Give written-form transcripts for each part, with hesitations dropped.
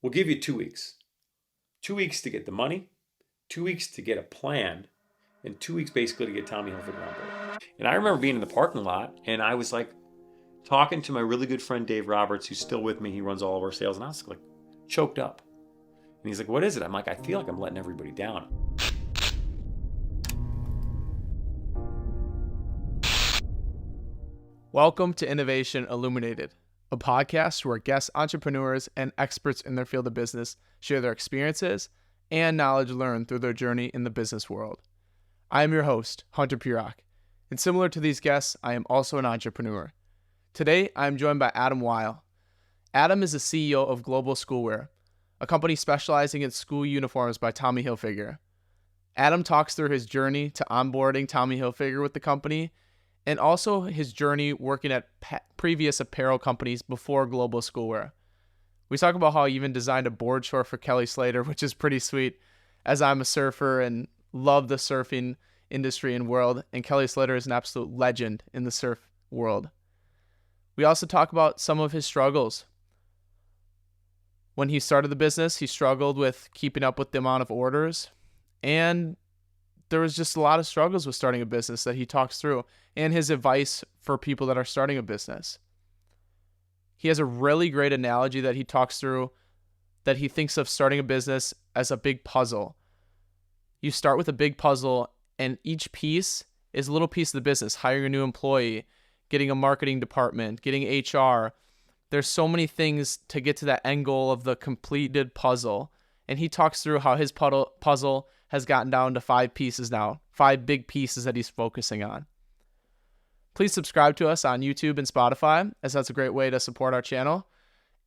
we'll give you 2 weeks. 2 weeks to get the money, 2 weeks to get a plan, and 2 weeks basically to get Tommy Hilfiger on board. And I remember being in the parking lot, and I was like talking to my really good friend Dave Roberts, who's still with me. He runs all of our sales, and I was like choked up. And he's like, "What is it?" I'm like, "I feel like I'm letting everybody down." Welcome to Innovation Illuminated, a podcast where guest entrepreneurs and experts in their field of business share their experiences and knowledge learned through their journey in the business world. I am your host, Hunter Purock, and similar to these guests, I am also an entrepreneur. Today, I am joined by Adam Weil. Adam is the CEO of Global Schoolwear, a company specializing in school uniforms by Tommy Hilfiger. Adam talks through his journey to onboarding Tommy Hilfiger with the company, and also his journey working at previous apparel companies before Global Schoolwear. We talk about how he even designed a board short for Kelly Slater, which is pretty sweet, as I'm a surfer and love the surfing industry and world, and Kelly Slater is an absolute legend in the surf world. We also talk about some of his struggles. When he started the business, he struggled with keeping up with the amount of orders, and there was just a lot of struggles with starting a business that he talks through, and his advice for people that are starting a business. He has a really great analogy that he talks through, that he thinks of starting a business as a big puzzle. You start with a big puzzle, and each piece is a little piece of the business. Hiring a new employee, getting a marketing department, getting HR. There's so many things to get to that end goal of the completed puzzle. And he talks through how his puzzle has gotten down to 5 pieces now, 5 big pieces that he's focusing on. Please subscribe to us on YouTube and Spotify, as that's a great way to support our channel.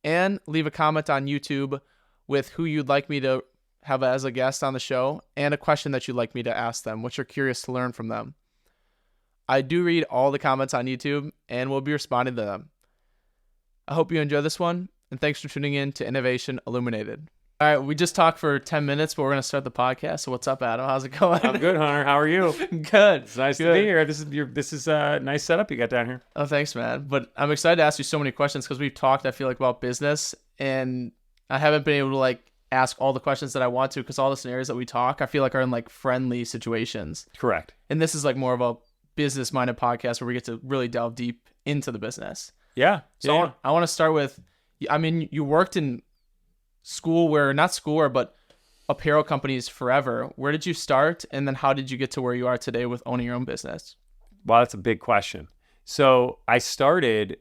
And leave a comment on YouTube with who you'd like me to have as a guest on the show and a question that you'd like me to ask them, which you're curious to learn from them. I do read all the comments on YouTube and will be responding to them. I hope you enjoy this one, and thanks for tuning in to Innovation Illuminated. All right, we just talked for 10 minutes, but we're going to start the podcast. So what's up, Adam? How's it going? I'm good, Hunter. How are you? Good. It's nice to be here. This is a nice setup you got down here. Oh, thanks, man. But I'm excited to ask you so many questions because we've talked, I feel like, about business, and I haven't been able to ask all the questions that I want to because all the scenarios that we talk, I feel like are in friendly situations. Correct. And this is more of a business-minded podcast where we get to really delve deep into the business. Yeah. So I want to start with, you worked in not schoolwear, but apparel companies forever. Where did you start? And then how did you get to where you are today with owning your own business? Well, that's a big question. So I started,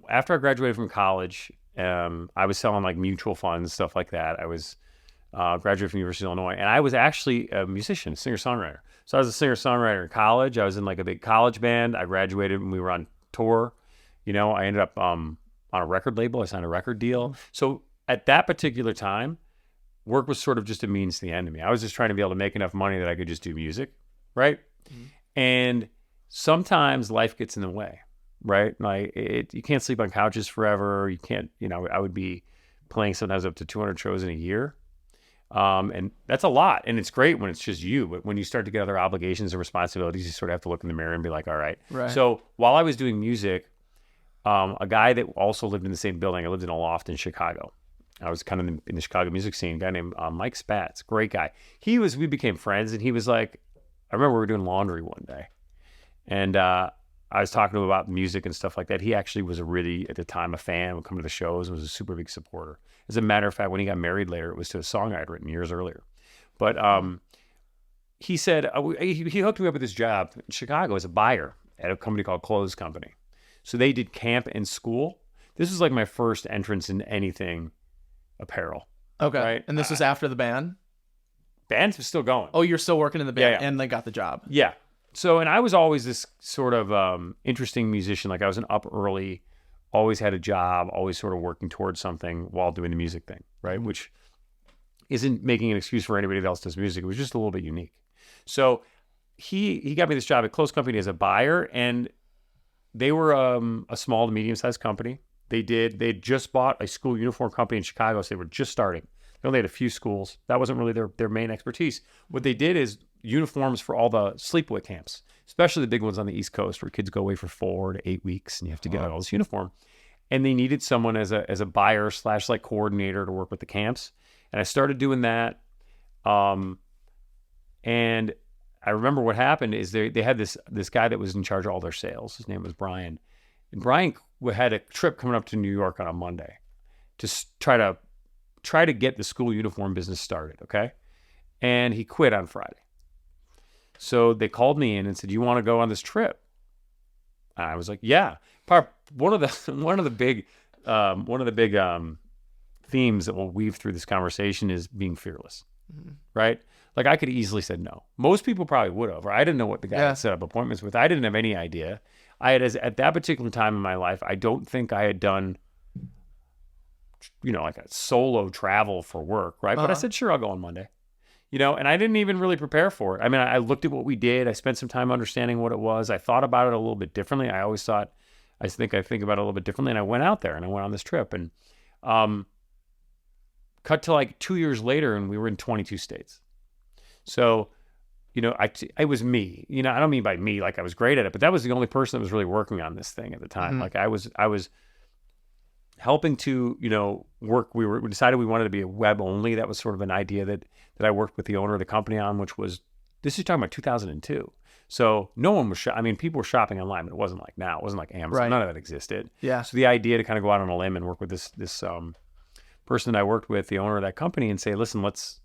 after I graduated from college, I was selling mutual funds, stuff like that. I was graduated from the University of Illinois, and I was actually a musician, singer-songwriter. So I was a singer-songwriter in college. I was in a big college band. I graduated when we were on tour. I ended up on a record label. I signed a record deal. So at that particular time, work was sort of just a means to the end to me. I was just trying to be able to make enough money that I could just do music, right? Mm-hmm. And sometimes life gets in the way, right? You can't sleep on couches forever. You can't, I would be playing sometimes up to 200 shows in a year. And that's a lot. And it's great when it's just you. But when you start to get other obligations and responsibilities, you sort of have to look in the mirror and be like, all right. So while I was doing music, a guy that also lived in the same building, I lived in a loft in Chicago. I was kind of in the Chicago music scene, a guy named Mike Spatz, great guy. We became friends, and he was like, I remember we were doing laundry one day, and I was talking to him about music and stuff like that. He actually was at the time, a fan, would come to the shows, and was a super big supporter. As a matter of fact, when he got married later, it was to a song I'd written years earlier. But he said, he hooked me up with this job in Chicago as a buyer at a company called Clothes Company. So they did camp and school. This was my first entrance in anything apparel. Okay. Right? And this was after the band? Band was still going. Oh, you're still working in the band, yeah. And they got the job. Yeah. So, and I was always this sort of interesting musician. I was an up early, always had a job, always sort of working towards something while doing the music thing, right? Mm-hmm. Which isn't making an excuse for anybody that else does music. It was just a little bit unique. So he got me this job at Clothes Company as a buyer, and they were a small to medium-sized company. They just bought a school uniform company in Chicago, so they were just starting. They only had a few schools. That wasn't really their main expertise. What they did is uniforms for all the sleepaway camps, especially the big ones on the East Coast where kids go away for 4 to 8 weeks and you have to get all this uniform. and they needed someone as a buyer / like coordinator to work with the camps. And I started doing that. And I remember what happened is they had this guy that was in charge of all their sales. His name was Brian. And Brian had a trip coming up to New York on a Monday to try to get the school uniform business started, okay? And he quit on Friday. So they called me in and said, "You want to go on this trip?" And I was like, "Yeah." One of the big themes that will weave through this conversation is being fearless, right? Like I could have easily said no. Most people probably would have, or I didn't know what the guy had set up appointments with. I didn't have any idea. I had, at that particular time in my life, I don't think I had done, like a solo travel for work, right? But I said, sure, I'll go on Monday, and I didn't even really prepare for it. I mean, I looked at what we did. I spent some time understanding what it was. I thought about it a little bit differently. I think about it a little bit differently. And I went out there and I went on this trip and cut to like 2 years later and we were in 22 states. So, it was me, I don't mean by me, like I was great at it, but that was the only person that was really working on this thing at the time. Like I was helping to, work. We decided we wanted to be a web only. That was sort of an idea that I worked with the owner of the company on, this is talking about 2002. So no one was, people were shopping online, but it wasn't like now. It wasn't like Amazon. Right. None of that existed. Yeah. So the idea to kind of go out on a limb and work with this person that I worked with, the owner of that company, and say, listen, let's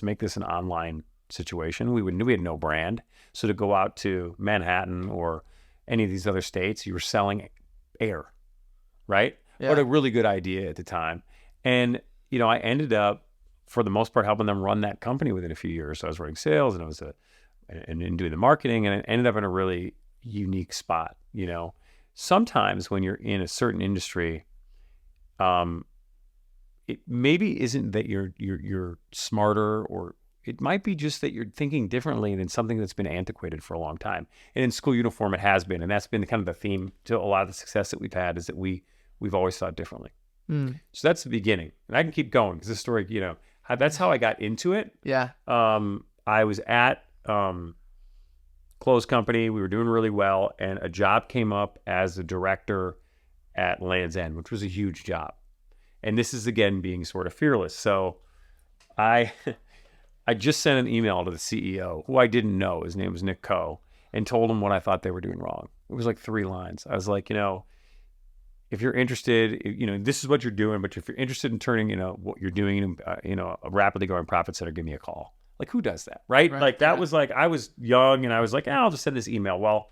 make this an online situation. We had no brand. So to go out to Manhattan or any of these other states, you were selling air, right? Yeah. What a really good idea at the time. And, I ended up, for the most part, helping them run that company within a few years. So I was running sales and I was and doing the marketing, and it ended up in a really unique spot. Sometimes when you're in a certain industry, it maybe isn't that you're smarter, or it might be just that you're thinking differently than something that's been antiquated for a long time. And in school uniform, it has been, and that's been kind of the theme to a lot of the success that we've had, is that we've always thought differently. So that's the beginning, and I can keep going because this story, that's how I got into it. Yeah. I was at clothes company. We were doing really well, and a job came up as a director at Land's End, which was a huge job. And this is, again, being sort of fearless. So I just sent an email to the CEO, who I didn't know. His name was Nick Coe, and told him what I thought they were doing wrong. It was like 3 lines. I was like, if you're interested, this is what you're doing, but if you're interested in turning, what you're doing, a rapidly growing profit center, give me a call. Like, who does that, right? Like, that was like, I was young, and I was like, I'll just send this email. Well,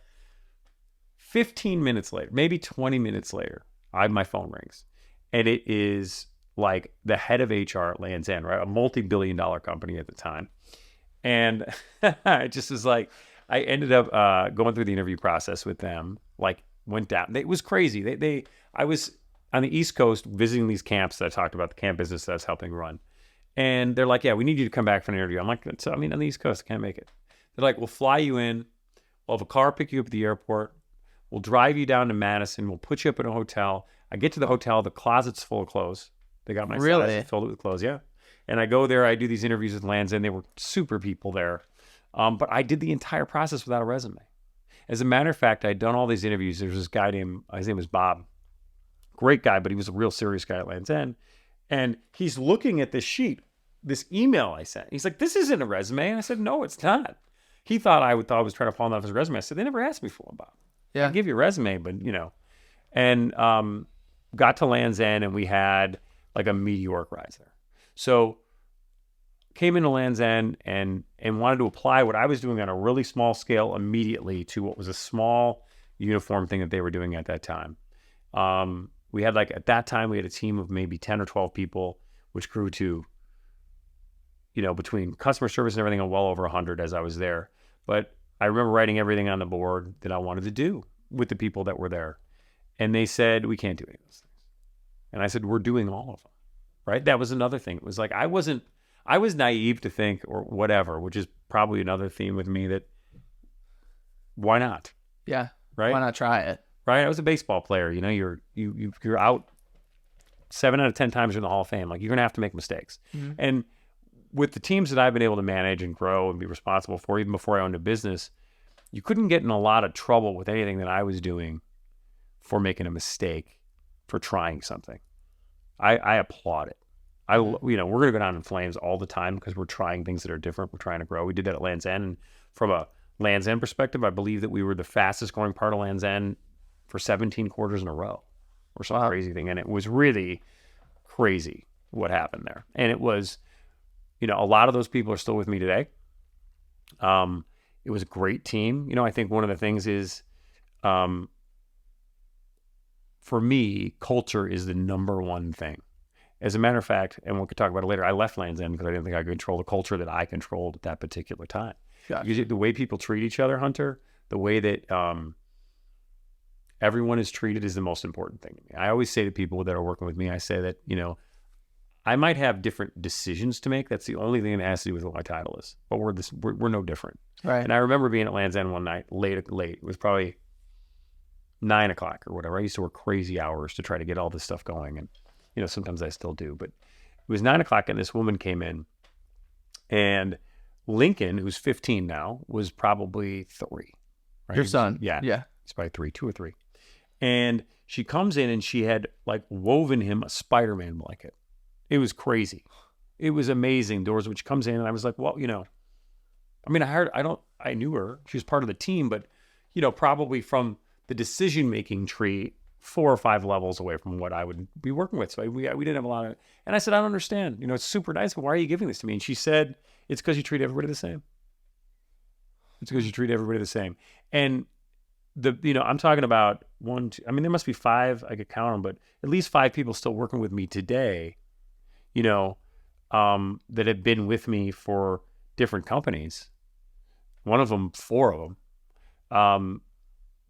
15 minutes later, maybe 20 minutes later, my phone rings. And it is like the head of HR at Land's End, right? A multi-billion-dollar company at the time. And it just was like, I ended up going through the interview process with them, like went down. It was crazy. I was on the East Coast visiting these camps that I talked about, the camp business that I was helping run. And they're like, yeah, we need you to come back for an interview. I'm like, on the East Coast, I can't make it. They're like, we'll fly you in. We'll have a car pick you up at the airport. We'll drive you down to Madison. We'll put you up in a hotel. I get to the hotel. The closet's full of clothes. They got my size, filled it with clothes, yeah. And I go there. I do these interviews with Land's End. They were super people there. But I did the entire process without a resume. As a matter of fact, I'd done all these interviews. There was this guy his name was Bob. Great guy, but he was a real serious guy at Land's End. And he's looking at this sheet, this email I sent. He's like, this isn't a resume. And I said, no, it's not. He thought I was trying to pawn off his resume. I said, they never asked me for one, Bob. Yeah. I give you a resume, but And got to Land's End, and we had like a meteoric rise there. So came into Land's End and wanted to apply what I was doing on a really small scale immediately to what was a small uniform thing that they were doing at that time. We had at that time, we had a team of maybe 10 or 12 people, which grew to, between customer service and everything, well over 100 as I was there. But I remember writing everything on the board that I wanted to do with the people that were there. And they said, we can't do any of those things. And I said, we're doing all of them, right? That was another thing. It was like, I was naive to think, or whatever, which is probably another theme with me, that why not? Yeah. Right. Why not try it? Right. I was a baseball player. You're out 7 out of 10 times you're in the Hall of Fame. Like, you're going to have to make mistakes. Mm-hmm. And with the teams that I've been able to manage and grow and be responsible for, even before I owned a business, you couldn't get in a lot of trouble with anything that I was doing for making a mistake for trying something. I applaud it. We're going to go down in flames all the time because we're trying things that are different. We're trying to grow. We did that at Land's End. And from a Land's End perspective, I believe that we were the fastest growing part of Land's End for 17 quarters in a row or some crazy thing. And it was really crazy what happened there. And it was, a lot of those people are still with me today. It was a great team. I think one of the things is, for me, culture is the number one thing. As a matter of fact, and we could talk about it later, I left Land's End because I didn't think I could control the culture that I controlled at that particular time. Gotcha. Because the way people treat each other, Hunter, the way that everyone is treated is the most important thing to me. I always say to people that are working with me, I say that, I might have different decisions to make. That's the only thing that has to do with what my title is. But we're no different. Right. And I remember being at Land's End one night, late. It was probably 9 o'clock or whatever. I used to work crazy hours to try to get all this stuff going. And, sometimes I still do. But it was 9 o'clock and this woman came in. And Lincoln, who's 15 now, was probably 3. Right? Your son. Yeah. Yeah. He's probably 2 or 3. And she comes in and she had woven him a Spider-Man blanket. It was crazy. It was amazing. Doors, which comes in and I was like, well, I knew her. She was part of the team, but, probably from the decision-making tree, 4 or 5 levels away from what I would be working with. So we didn't have a lot of, and I said, I don't understand. It's super nice, but why are you giving this to me? And she said, it's because you treat everybody the same. It's because you treat everybody the same. And I'm talking about 1, 2, there must be 5, I could count them, but at least 5 people still working with me today, that have been with me for different companies. One of them, 4 of them,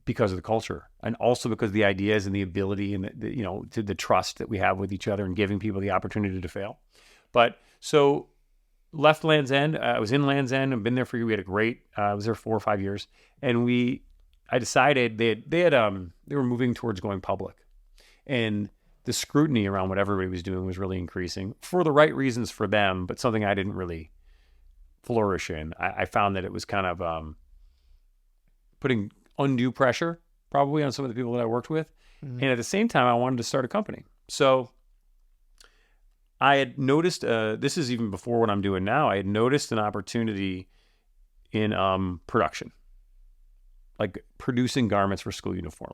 because of the culture, and also because of the ideas and the ability and the trust that we have with each other and giving people the opportunity to fail. But so left Land's End. I was in Land's End. I've been there we had a great. I was there 4 or 5 years, and I decided they were moving towards going public, and the scrutiny around what everybody was doing was really increasing for the right reasons for them, but something I didn't really flourish in. I found that it was kind of putting undue pressure probably on some of the people that I worked with. Mm-hmm. And at the same time, I wanted to start a company. So I had noticed, this is even before what I'm doing now, I had noticed an opportunity in production, like producing garments for school uniform.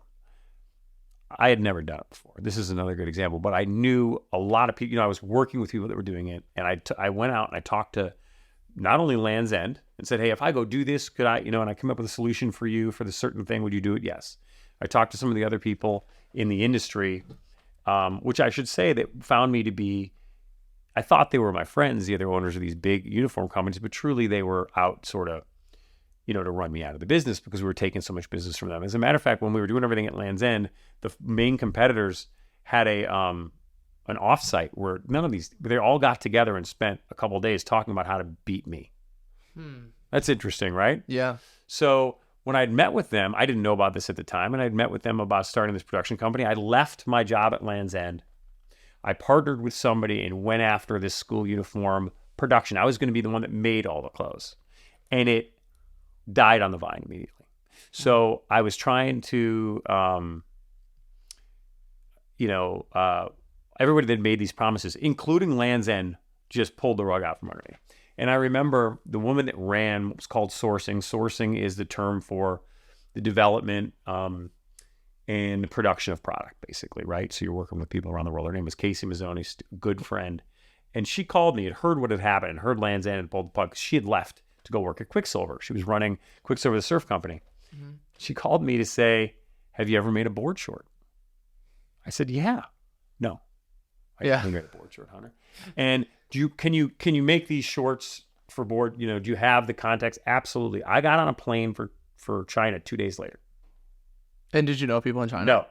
I had never done it before. This is another good example, but I knew a lot of people, I was working with people that were doing it. And I went out and I talked to not only Land's End and said, hey, if I go do this, could I, and I come up with a solution for you for this certain thing, would you do it? Yes. I talked to some of the other people in the industry, which I should say that found me to be, I thought they were my friends, the other owners of these big uniform companies, but truly they were out sort of, to run me out of the business because we were taking so much business from them. As a matter of fact, when we were doing everything at Land's End, the main competitors had an offsite where they all got together and spent a couple of days talking about how to beat me. That's interesting, right? Yeah. So when I'd met with them, I didn't know about this at the time, and I'd met with them about starting this production company. I left my job at Land's End. I partnered with somebody and went after this school uniform production. I was going to be the one that made all the clothes, and it died on the vine immediately. So I was trying to, everybody that made these promises, including Land's End, just pulled the rug out from under me. And I remember the woman that ran what was called sourcing. Sourcing is the term for the development and the production of product, basically, right? So you're working with people around the world. Her name was Casey Mazzoni, a good friend. And she called me and heard what had happened and heard Land's End and pulled the plug. She had left to go work at Quicksilver. She was running Quicksilver, the surf company. Mm-hmm. She called me to say, have you ever made a board short? I said, yeah. No. I never made a board short, Hunter. And can you make these shorts for board? Do you have the context? Absolutely. I got on a plane for China 2 days later. And did you know people in China? No.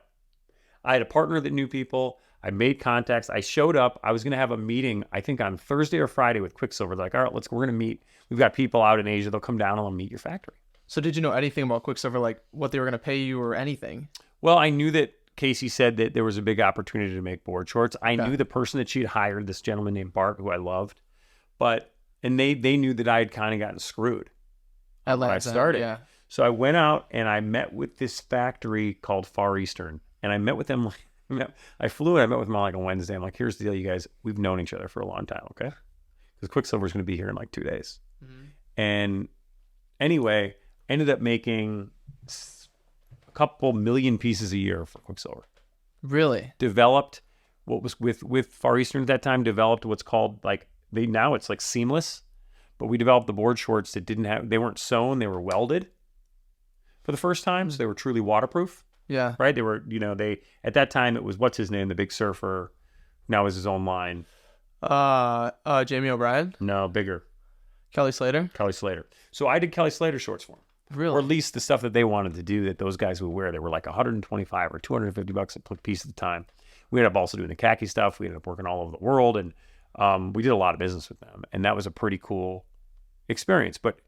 I had a partner that knew people. I made contacts. I showed up. I was going to have a meeting, I think on Thursday or Friday with Quicksilver. They're like, all right, we're going to meet. We've got people out in Asia. They'll come down and they'll meet your factory. So did you know anything about Quicksilver, like what they were going to pay you or anything? Well, I knew that Casey said that there was a big opportunity to make board shorts. I knew the person that she'd hired, this gentleman named Bart, who I loved. And they knew that I had kind of gotten screwed when I started. So I went out and I met with this factory called Far Eastern. And I met with them I flew and I met with him on like a Wednesday. I'm like, here's the deal, you guys. We've known each other for a long time, okay? Because Quicksilver's going to be here in like 2 days. Mm-hmm. And anyway, ended up making a couple million pieces a year for Quicksilver. Really? Developed what was with Far Eastern at that time, developed what's called like, now it's like seamless, but we developed the board shorts that they weren't sewn, they were welded for the first time. So they were truly waterproof. Yeah. Right? They were, at that time it was, what's his name? The big surfer. Now is his own line. Jamie O'Brien? No, bigger. Kelly Slater? Kelly Slater. So I did Kelly Slater shorts for him. Really? Or at least the stuff that they wanted to do that those guys would wear. They were like $125 or $250 a piece at the time. We ended up also doing the khaki stuff. We ended up working all over the world, and we did a lot of business with them. And that was a pretty cool experience. But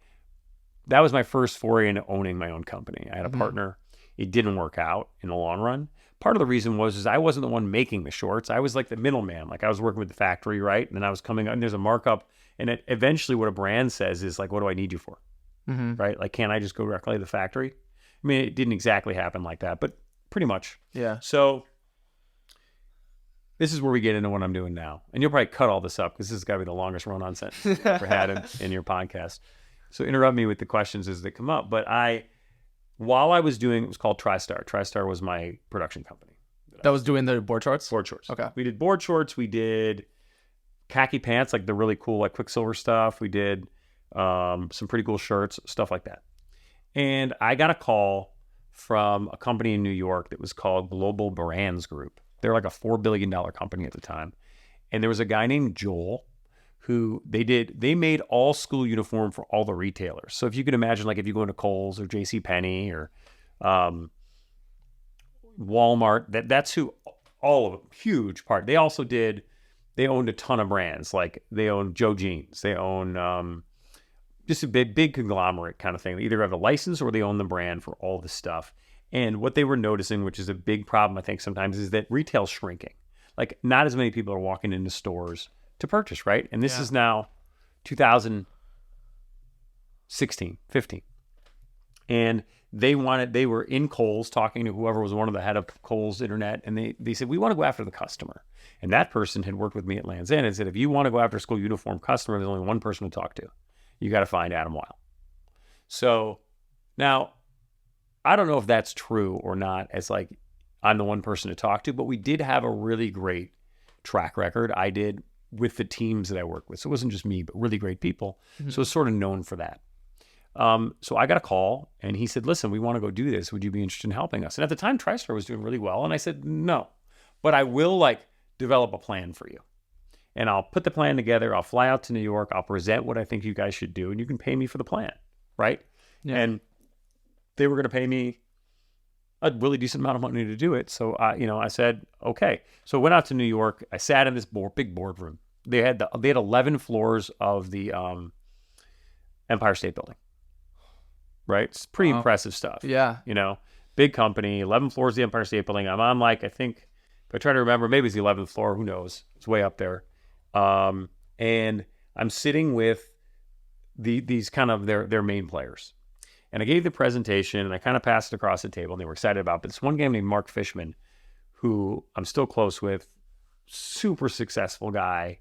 that was my first foray into owning my own company. I had a partner. It didn't work out in the long run. Part of the reason was I wasn't the one making the shorts. I was like the middleman. Like I was working with the factory, right? And then I was coming out, and there's a markup. And eventually what a brand says is like, what do I need you for? Mm-hmm. Right? Like, can't I just go directly to the factory? I mean, it didn't exactly happen like that, but pretty much. Yeah. So this is where we get into what I'm doing now. And you'll probably cut all this up because this has got to be the longest run-on sentence you've ever had in your podcast. So interrupt me with the questions as they come up. But while I was doing, it was called TriStar. TriStar was my production company. That was doing the board shorts? Board shorts. Okay. We did board shorts. We did khaki pants, like the really cool, like Quicksilver stuff. We did some pretty cool shirts, stuff like that. And I got a call from a company in New York that was called Global Brands Group. They're like a $4 billion company at the time. And there was a guy named Joel who they made all school uniform for all the retailers. So if you could imagine, like if you go into Kohl's or JCPenney or Walmart, that's who all of them, huge part. They also they owned a ton of brands. Like they owned Joe Jeans. They own just a big conglomerate kind of thing. They either have a license or they own the brand for all this stuff. And what they were noticing, which is a big problem, I think sometimes, is that retail's shrinking. Like not as many people are walking into stores to purchase, right? And this is now 2016, 15. And they were in Kohl's talking to whoever was one of the head of Kohl's internet. And they said, we want to go after the customer. And that person had worked with me at Land's End and said, if you want to go after a school uniform customer, there's only one person to talk to. You got to find Adam Weil. So now, I don't know if that's true or not, as like I'm the one person to talk to, but we did have a really great track record. I did with the teams that I worked with. So it wasn't just me, but really great people. Mm-hmm. So it's sort of known for that. So I got a call and he said, listen, we want to go do this. Would you be interested in helping us? And at the time, TriStar was doing really well. And I said, no, but I will like develop a plan for you. And I'll put the plan together. I'll fly out to New York. I'll present what I think you guys should do. And you can pay me for the plan. Right. Yeah. And they were going to pay me a really decent amount of money to do it. So, I said, okay. So I went out to New York. I sat in this big boardroom. They had 11 floors of the Empire State Building. Right? It's pretty impressive stuff. Yeah. Big company, 11 floors of the Empire State Building. I'm on like, I think, if I try to remember, maybe it's the 11th floor. Who knows? It's way up there. And I'm sitting with these kind of their main players. And I gave the presentation and I kind of passed it across the table and they were excited about it. But this one guy named Mark Fishman, who I'm still close with, super successful guy,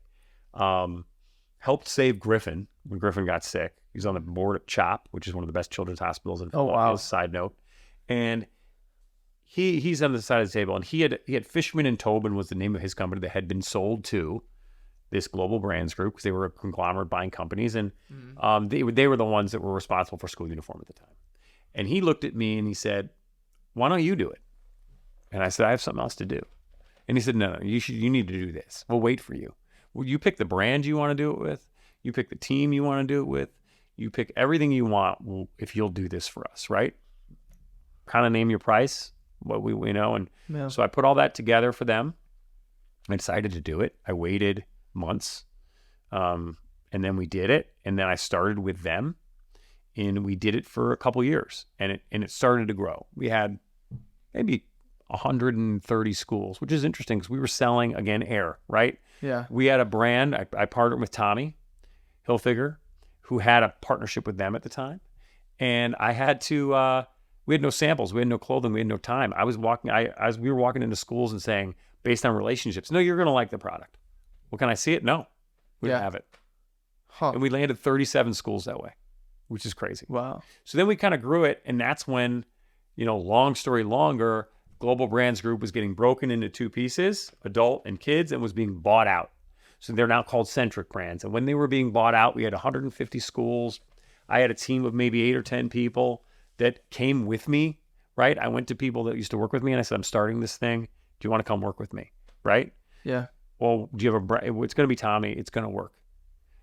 helped save Griffin when Griffin got sick. He's on the board at CHOP, which is one of the best children's hospitals in Philadelphia. Oh, wow. Side note. And he's on the side of the table and he had Fishman and Tobin was the name of his company that had been sold to this Global Brands Group because they were a conglomerate buying companies. And they were the ones that were responsible for school uniform at the time. And he looked at me and he said, why don't you do it? And I said, I have something else to do. And he said, no, you need to do this. We'll wait for you. Well, you pick the brand you want to do it with. You pick the team you want to do it with. You pick everything you want if you'll do this for us, right? Kind of name your price, what we know. And so I put all that together for them. I decided to do it. I waited months. And then we did it. And then I started with them and we did it for a couple years and it started to grow. We had maybe 130 schools, which is interesting because we were selling, again, air, right? Yeah. We had a brand. I partnered with Tommy Hilfiger, who had a partnership with them at the time. And I had to We had no samples. We had no clothing. We had no time. We were walking into schools and saying, based on relationships, no, you're going to like the product. Well, can I see it? No, we don't have it. Huh. And we landed 37 schools that way, which is crazy. Wow. So then we kind of grew it. And that's when, long story longer, Global Brands Group was getting broken into two pieces, adult and kids, and was being bought out. So they're now called Centric Brands. And when they were being bought out, we had 150 schools. I had a team of maybe 8 or 10 people that came with me, right? I went to people that used to work with me and I said, I'm starting this thing. Do you want to come work with me? Right? Yeah. Well, do you have a brand? It's going to be Tommy. It's going to work.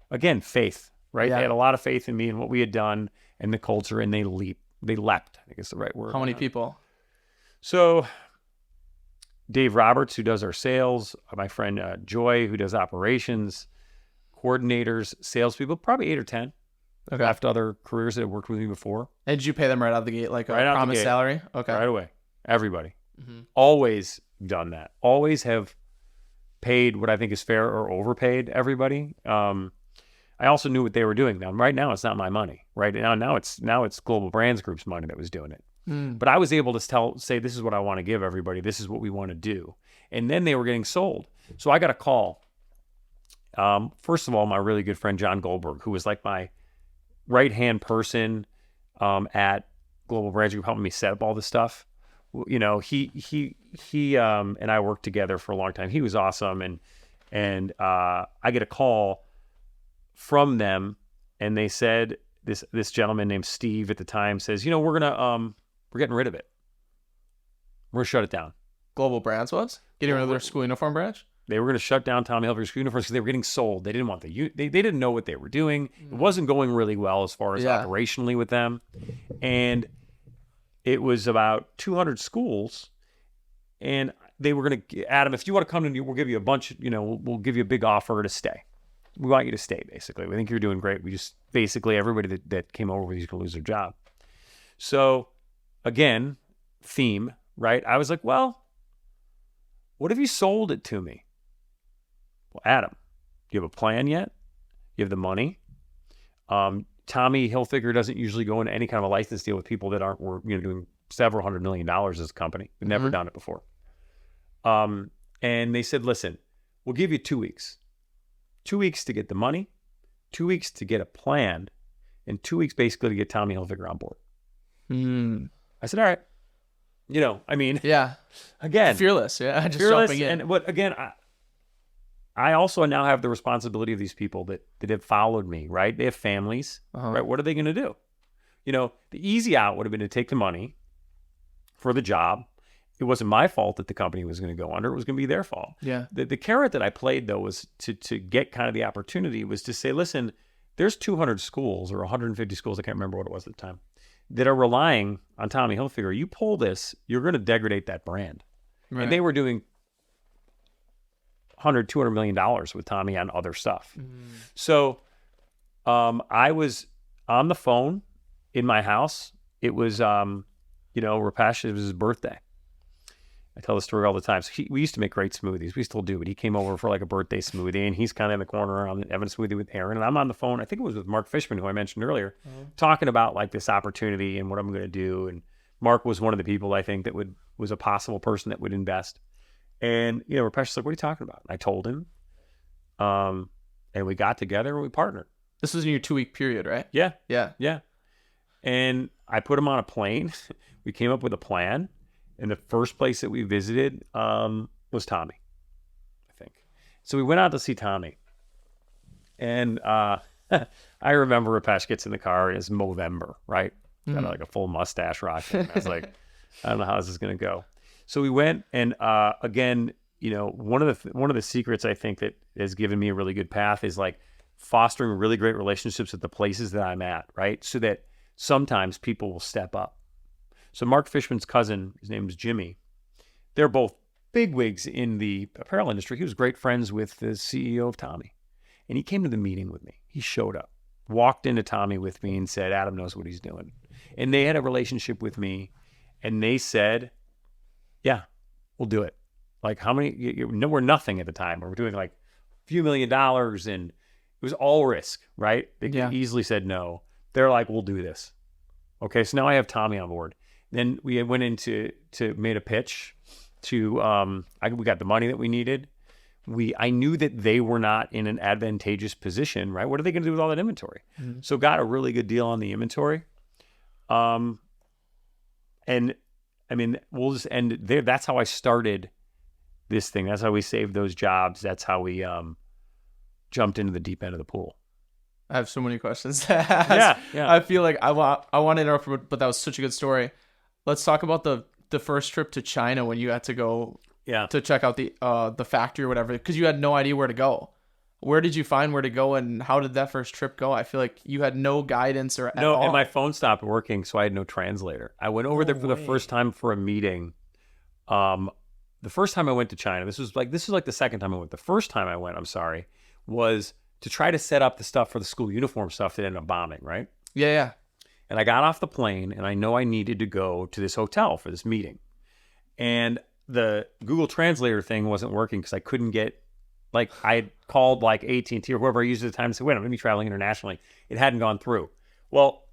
Again, faith, right? Yeah. They had a lot of faith in me and what we had done and the culture, and they leapt, I think is the right word. How many people? So Dave Roberts, who does our sales, my friend Joy, who does operations, coordinators, salespeople, probably 8 or 10. Okay. Left other careers that have worked with me before. And did you pay them right out of the gate, like a Right out the promised gate. salary? Okay. Right away. Everybody. Mm-hmm. Always done that. Always have paid what I think is fair or overpaid everybody. I also knew what they were doing. Now, right now, it's not my money. Right now, it's Global Brands Group's money that was doing it. But I was able to say, this is what I want to give everybody. This is what we want to do. And then they were getting sold. So I got a call. First of all, my really good friend, John Goldberg, who was like my right-hand person at Global Brands Group, helping me set up all this stuff. He and I worked together for a long time. He was awesome. And I get a call from them, and they said, this gentleman named Steve at the time says, we're getting rid of it. We're going to shut it down. Global Brands was? Getting rid of their school uniform branch? They were going to shut down Tommy Hilfiger school uniforms because they were getting sold. They didn't want they didn't know what they were doing. It wasn't going really well as far as operationally with them. And it was about 200 schools. And they were going to, Adam, if you want to come to, we'll give you a bunch, we'll give you a big offer to stay. We want you to stay, basically. We think you're doing great. We just, basically, everybody that came over with you is going to lose their job. So, again, theme, right? I was like, well, what if you sold it to me? Well, Adam, do you have a plan yet? You have the money? Tommy Hilfiger doesn't usually go into any kind of a license deal with people that aren't doing several $100 million as a company. We've never done it before. And they said, listen, we'll give you 2 weeks. 2 weeks to get the money, 2 weeks to get a plan, and 2 weeks basically to get Tommy Hilfiger on board. I said, all right. Yeah. Again, Fearless. Yeah. Just fearless. jumping in. But again, I also now have the responsibility of these people that have followed me, right? They have families, right? What are they going to do? The easy out would have been to take the money for the job. It wasn't my fault that the company was going to go under. It was going to be their fault. Yeah. The carrot that I played, though, was to get kind of the opportunity was to say, listen, there's 200 schools or 150 schools, I can't remember what it was at the time, that are relying on Tommy Hilfiger. You pull this, you're going to degrade that brand. Right. And they were doing $200 million with Tommy on other stuff. So I was on the phone in my house. It was, Rupesh, it was his birthday. I tell the story all the time. So we used to make great smoothies. We still do, but he came over for like a birthday smoothie, and he's kind of in the corner having a smoothie with Aaron. And I'm on the phone. I think it was with Mark Fishman, who I mentioned earlier, talking about like this opportunity and what I'm going to do. And Mark was one of the people I think that was a possible person that would invest. And Rupesh was like, "What are you talking about?" And I told him, and we got together and we partnered. This was in your 2 week period, right? Yeah. Yeah. And I put him on a plane. We came up with a plan. And the first place that we visited was Tommy, I think. So we went out to see Tommy. And I remember Rupesh gets in the car, and it's Movember, right? Got like a full mustache rocking. I was like, I don't know how this is going to go. So we went, and again, one of the secrets I think that has given me a really good path is like fostering really great relationships at the places that I'm at, right? So that sometimes people will step up. So Mark Fishman's cousin, his name is Jimmy. They're both bigwigs in the apparel industry. He was great friends with the CEO of Tommy. And he came to the meeting with me. He showed up, walked into Tommy with me and said, Adam knows what he's doing. And they had a relationship with me. And they said, yeah, we'll do it. Like how many, we're nothing at the time. We're doing like a few $1 million, and it was all risk, right? They easily said no. They're like, we'll do this. Okay, so now I have Tommy on board. Then we went into made a pitch to we got the money that we needed. I knew that they were not in an advantageous position, right? What are they going to do with all that inventory? Mm-hmm. So got a really good deal on the inventory. And I mean, we'll just end it there. That's how I started this thing. That's how we saved those jobs. That's how we jumped into the deep end of the pool. I have so many questions to ask. Yeah. I feel like I want to interrupt, but that was such a good story. Let's talk about the first trip to China when you had to go to check out the factory or whatever, because you had no idea where to go. Where did you find where to go, and how did that first trip go? I feel like you had no guidance at all. And my phone stopped working, so I had no translator. I went over there for the first time for a meeting. The first time I went to China, this was like the second time I went. The first time I went, was to try to set up the stuff for the school uniform stuff that ended up bombing, right? Yeah. And I got off the plane, and I know I needed to go to this hotel for this meeting. And the Google Translator thing wasn't working because I couldn't get, I had called AT&T or whoever I used at the time and said, wait, I'm going to be traveling internationally. It hadn't gone through. Well,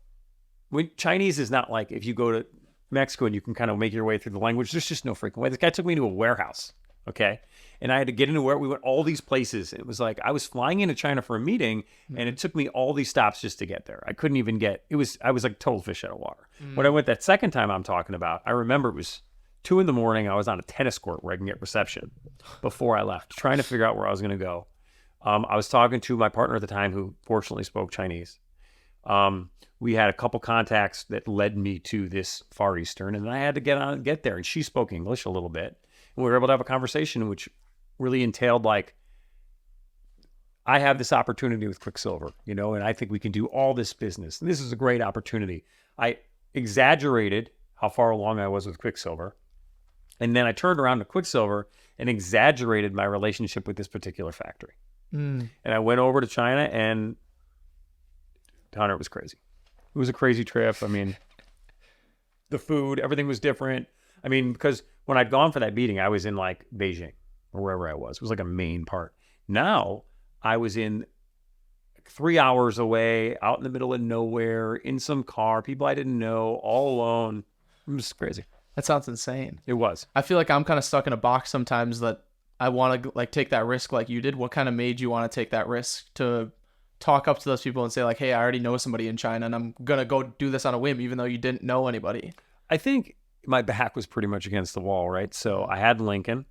Chinese is not like if you go to Mexico and you can kind of make your way through the language. There's just no freaking way. This guy took me to a warehouse, okay? And I had to get into where we went all these places. It was like I was flying into China for a meeting, and it took me all these stops just to get there. I couldn't even get. I was like total fish out of water. When I went that second time I'm talking about, I remember it was 2 a.m. I was on a tennis court where I can get reception before I left, trying to figure out where I was going to go. I was talking to my partner at the time, who fortunately spoke Chinese. We had a couple contacts that led me to this Far Eastern, and I had to get there. And she spoke English a little bit, and we were able to have a conversation, which really entailed I have this opportunity with Quicksilver, and I think we can do all this business. And this is a great opportunity. I exaggerated how far along I was with Quicksilver. And then I turned around to Quicksilver and exaggerated my relationship with this particular factory. And I went over to China, and Hunter, it was crazy. It was a crazy trip. I mean, the food, everything was different. I mean, because when I'd gone for that meeting, I was in Beijing or wherever I was. It was a main part. Now I was in 3 hours away, out in the middle of nowhere, in some car, people I didn't know, all alone. It was crazy. That sounds insane. It was. I feel like I'm kind of stuck in a box sometimes that I want to take that risk like you did. What kind of made you want to take that risk to talk up to those people and say hey, I already know somebody in China and I'm going to go do this on a whim, even though you didn't know anybody? I think my back was pretty much against the wall, right? So I had Lincoln,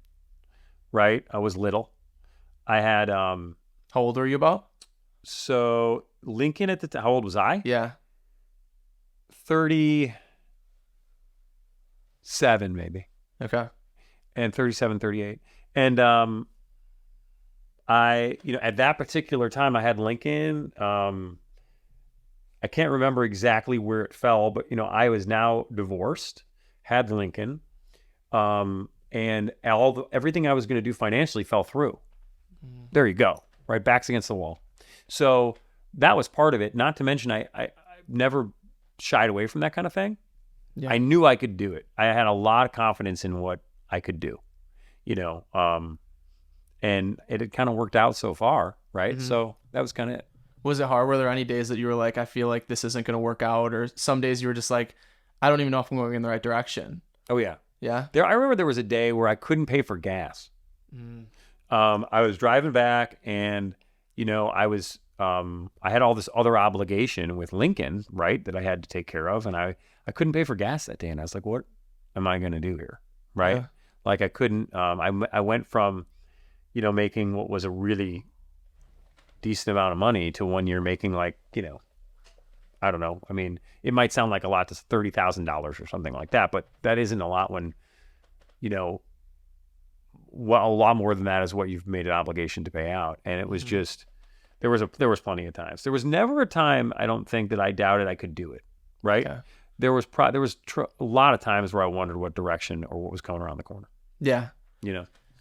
right? I was little. I had... How old were you about? So Lincoln at the time, how old was I? Yeah. 37 maybe. Okay. And 37, 38. And I, at that particular time I had Lincoln. I can't remember exactly where it fell, but I was now divorced, had Lincoln, and everything I was going to do financially fell through. There you go. Right, backs against the wall. So that was part of it. Not to mention, I never shied away from that kind of thing. Yeah. I knew I could do it. I had a lot of confidence in what I could do, and it had kind of worked out so far, right? Mm-hmm. So that was kind of it. Was it hard? Were there any days that you were like, I feel like this isn't going to work out? Or some days you were just like, I don't even know if I'm going in the right direction? Oh, yeah. Yeah? I remember there was a day where I couldn't pay for gas. I was driving back and, I had all this other obligation with Lincoln, right, that I had to take care of. And I couldn't pay for gas that day. And I was like, what am I going to do here? Right. Yeah. I couldn't, I went from, making what was a really decent amount of money to 1 year making I don't know. I mean, it might sound like a lot to $30,000 or something like that, but that isn't a lot when, well, a lot more than that is what you've made an obligation to pay out. And it was just, there was plenty of times. There was never a time, I don't think, that I doubted I could do it. Right. Yeah. There was a lot of times where I wondered what direction or what was coming around the corner. Yeah.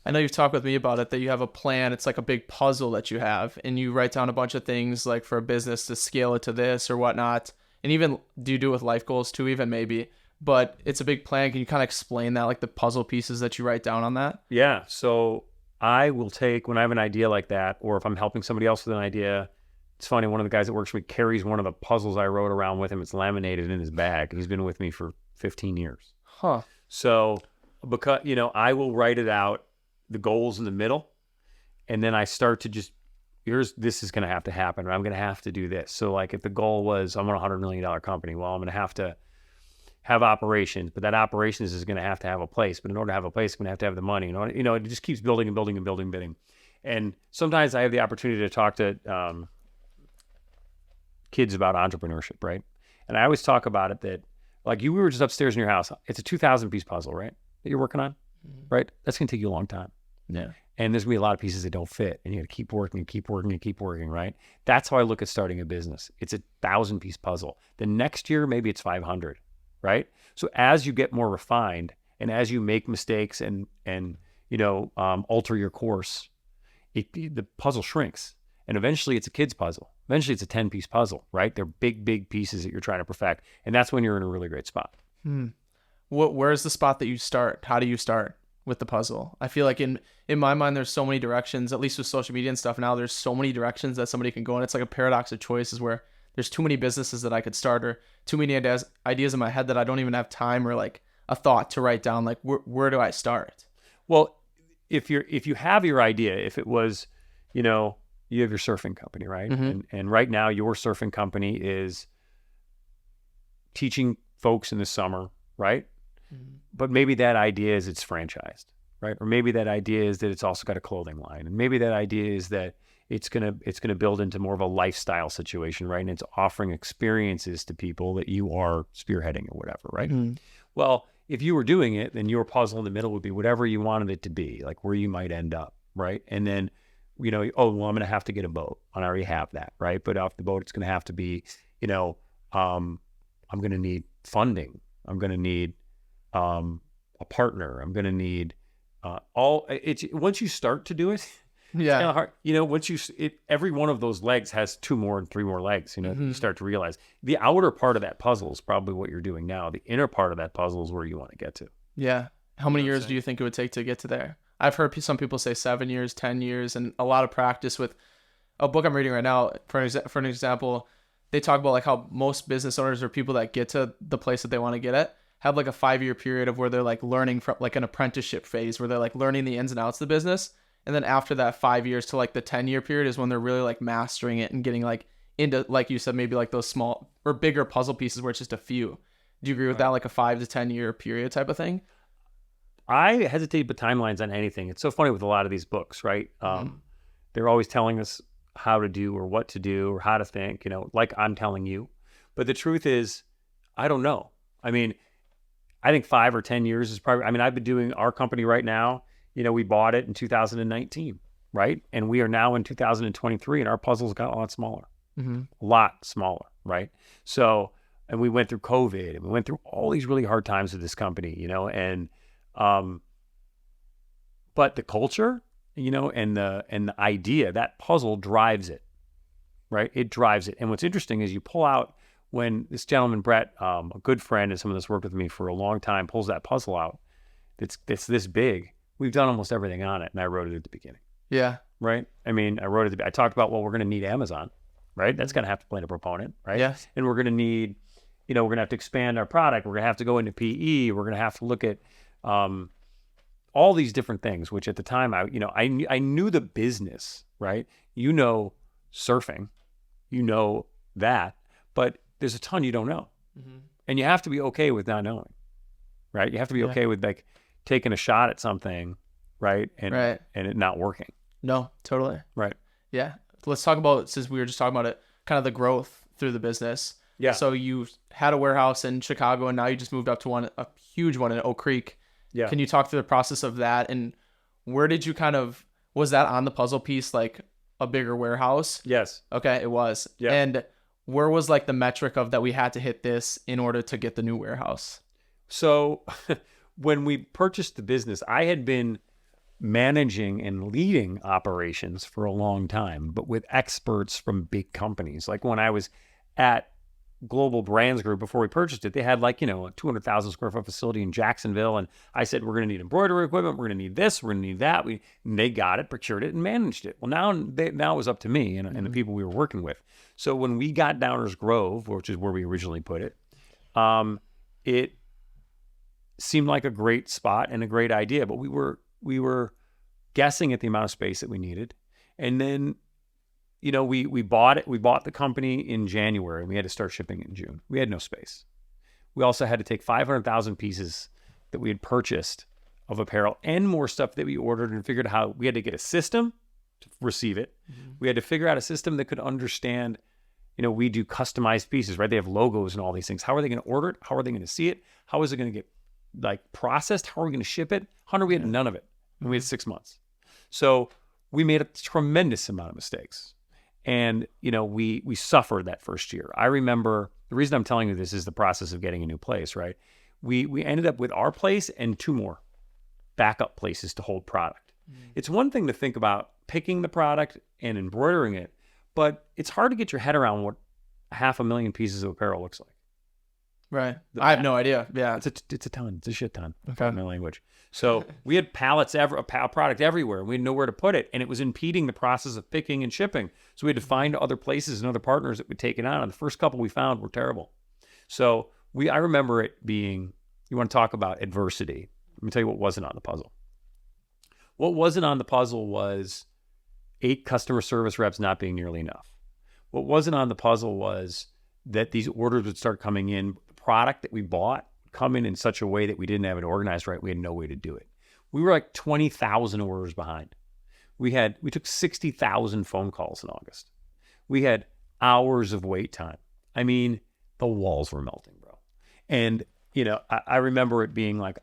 I know you've talked with me about it, that you have a plan. It's like a big puzzle that you have, and you write down a bunch of things like for a business to scale it to this or whatnot. And even do you do it with life goals too, even maybe, but it's a big plan. Can you kind of explain that, like the puzzle pieces that you write down on that? Yeah. So I will take, when I have an idea like that, or if I'm helping somebody else with an idea, it's funny, one of the guys that works with me carries one of the puzzles I wrote around with him. It's laminated in his bag. He's been with me for 15 years. Huh. So because, I will write it out, the goals in the middle, and then I start to just, this is going to happen, or I'm going to have to do this. So like if the goal was I'm on $100 million company, well, I'm going to have operations, but that operations is going to have a place. But in order to have a place, I'm going to have the money. It just keeps building and building and building and building. And sometimes I have the opportunity to talk to kids about entrepreneurship, right? And I always talk about it that, like we were just upstairs in your house. It's a 2,000-piece puzzle, right? That you're working on, right? That's going to take you a long time. Yeah. And there's going to be a lot of pieces that don't fit. And you got to keep working and keep working and keep working, right? That's how I look at starting a business. It's a 1,000-piece puzzle. The next year, maybe it's 500, right? So as you get more refined and as you make mistakes and alter your course, the puzzle shrinks. And eventually it's a kid's puzzle. Eventually it's a 10-piece puzzle, right? They're big, big pieces that you're trying to perfect. And that's when you're in a really great spot. Where's the spot that you start? How do you start with the puzzle? I feel like in my mind, there's so many directions, at least with social media and stuff now, there's so many directions that somebody can go. And it's like a paradox of choices where there's too many businesses that I could start or too many ideas in my head that I don't even have time or like a thought to write down. Like, where do I start? Well, if you have your idea, if it was, you have your surfing company, right? Mm-hmm. And right now your surfing company is teaching folks in the summer, right? Mm-hmm. But maybe that idea is it's franchised, right? Or maybe that idea is that it's also got a clothing line. And maybe that idea is that it's gonna build into more of a lifestyle situation, right? And it's offering experiences to people that you are spearheading or whatever, right? Mm-hmm. Well, if you were doing it, then your puzzle in the middle would be whatever you wanted it to be, like where you might end up, right? And then, I'm going to have to get a boat. And I already have that, right? But off the boat, it's going to have to be, I'm going to need funding. I'm going to need a partner. I'm going to need once you start to do it, yeah, it's kind of hard. Once every one of those legs has 2 more and 3 more legs, mm-hmm. You start to realize the outer part of that puzzle is probably what you're doing now. The inner part of that puzzle is where you want to get to. Yeah. How many years do you think it would take to get to there? I've heard some people say 7 years, 10 years, and a lot of practice with a book I'm reading right now. For an example, they talk about like how most business owners or people that get to the place that they want to get at have like a 5-year period of where they're like learning from like an apprenticeship phase where they're like learning the ins and outs of the business. And then after that 5 years to like the 10-year period is when they're really like mastering it and getting like into, like you said, maybe like those small or bigger puzzle pieces where it's just a few. Do you agree with that? Like a 5 to 10 year period type of thing? I hesitate to put timelines on anything. It's so funny with a lot of these books, right? Mm-hmm. They're always telling us how to do or what to do or how to think, like I'm telling you. But the truth is, I don't know. I mean, I think 5 or 10 years is probably, I've been doing our company right now. We bought it in 2019, right? And we are now in 2023 and our puzzles got a lot smaller, mm-hmm. a lot smaller, right? So, and we went through COVID and we went through all these really hard times with this company, and but the culture, and the idea, that puzzle drives it, right? It drives it. And what's interesting is you pull out when this gentleman, Brett, a good friend and someone that's worked with me for a long time, pulls that puzzle out. It's this big. We've done almost everything on it. And I wrote it at the beginning. Yeah. Right. I wrote it. I talked about, we're going to need Amazon, right? That's going to have to play a proponent, right? Yes. And we're going to need, we're going to have to expand our product. We're going to have to go into PE. We're going to have to look at, all these different things, which at the time I knew the business, right? Surfing, that, but there's a ton you don't know. Mm-hmm. And you have to be okay with not knowing, right? You have to be okay with like taking a shot at something, right? And it not working. No, totally. Right. Yeah. Let's talk about, since we were just talking about it, kind of the growth through the business. Yeah. So you had a warehouse in Chicago and now you just moved up to a huge one in Oak Creek. Yeah. Can you talk through the process of that? And where did you was that on the puzzle piece, like a bigger warehouse? Yes. Okay, it was. Yeah. And where was like the metric of that we had to hit this in order to get the new warehouse? So when we purchased the business, I had been managing and leading operations for a long time, but with experts from big companies. Like when I was at Global Brands Group, before we purchased it, they had like, a 200,000 square foot facility in Jacksonville. And I said, we're going to need embroidery equipment. We're going to need this. We're going to need that. And they got it, procured it, and managed it. Well, now it was up to me and the people we were working with. So when we got Downers Grove, which is where we originally put it, seemed like a great spot and a great idea, but we were guessing at the amount of space that we needed. And then, we bought it. We bought the company in January and we had to start shipping it in June. We had no space. We also had to take 500,000 pieces that we had purchased of apparel and more stuff that we ordered and figured out how we had to get a system to receive it. We had to figure out a system that could understand, we do customized pieces, right? They have logos and all these things. How are they going to order it? How are they going to see it? How is it going to get processed? How are we going to ship it? Hunter, we had none of it. And we had 6 months. So we made a tremendous amount of mistakes. And, we suffered that first year. I remember, the reason I'm telling you this is the process of getting a new place, right? We ended up with our place and 2 more backup places to hold product. It's one thing to think about picking the product and embroidering it, but it's hard to get your head around what 500,000 pieces of apparel looks like. Right. I have no idea. Yeah. It's a ton. It's a shit ton. Okay. My language. So we had pallets, product everywhere. We had nowhere to put it, and it was impeding the process of picking and shipping. So we had to find other places and other partners that would take it on. And the first couple we found were terrible. So I remember it being, you want to talk about adversity. Let me tell you what wasn't on the puzzle. What wasn't on the puzzle was 8 customer service reps not being nearly enough. What wasn't on the puzzle was that these orders would start coming in. The product that we bought would come in such a way that we didn't have it organized right. We had no way to do it. We were like 20,000 orders behind. We took 60,000 phone calls in August. We had hours of wait time. I mean, the walls were melting, bro. And, I remember it being like,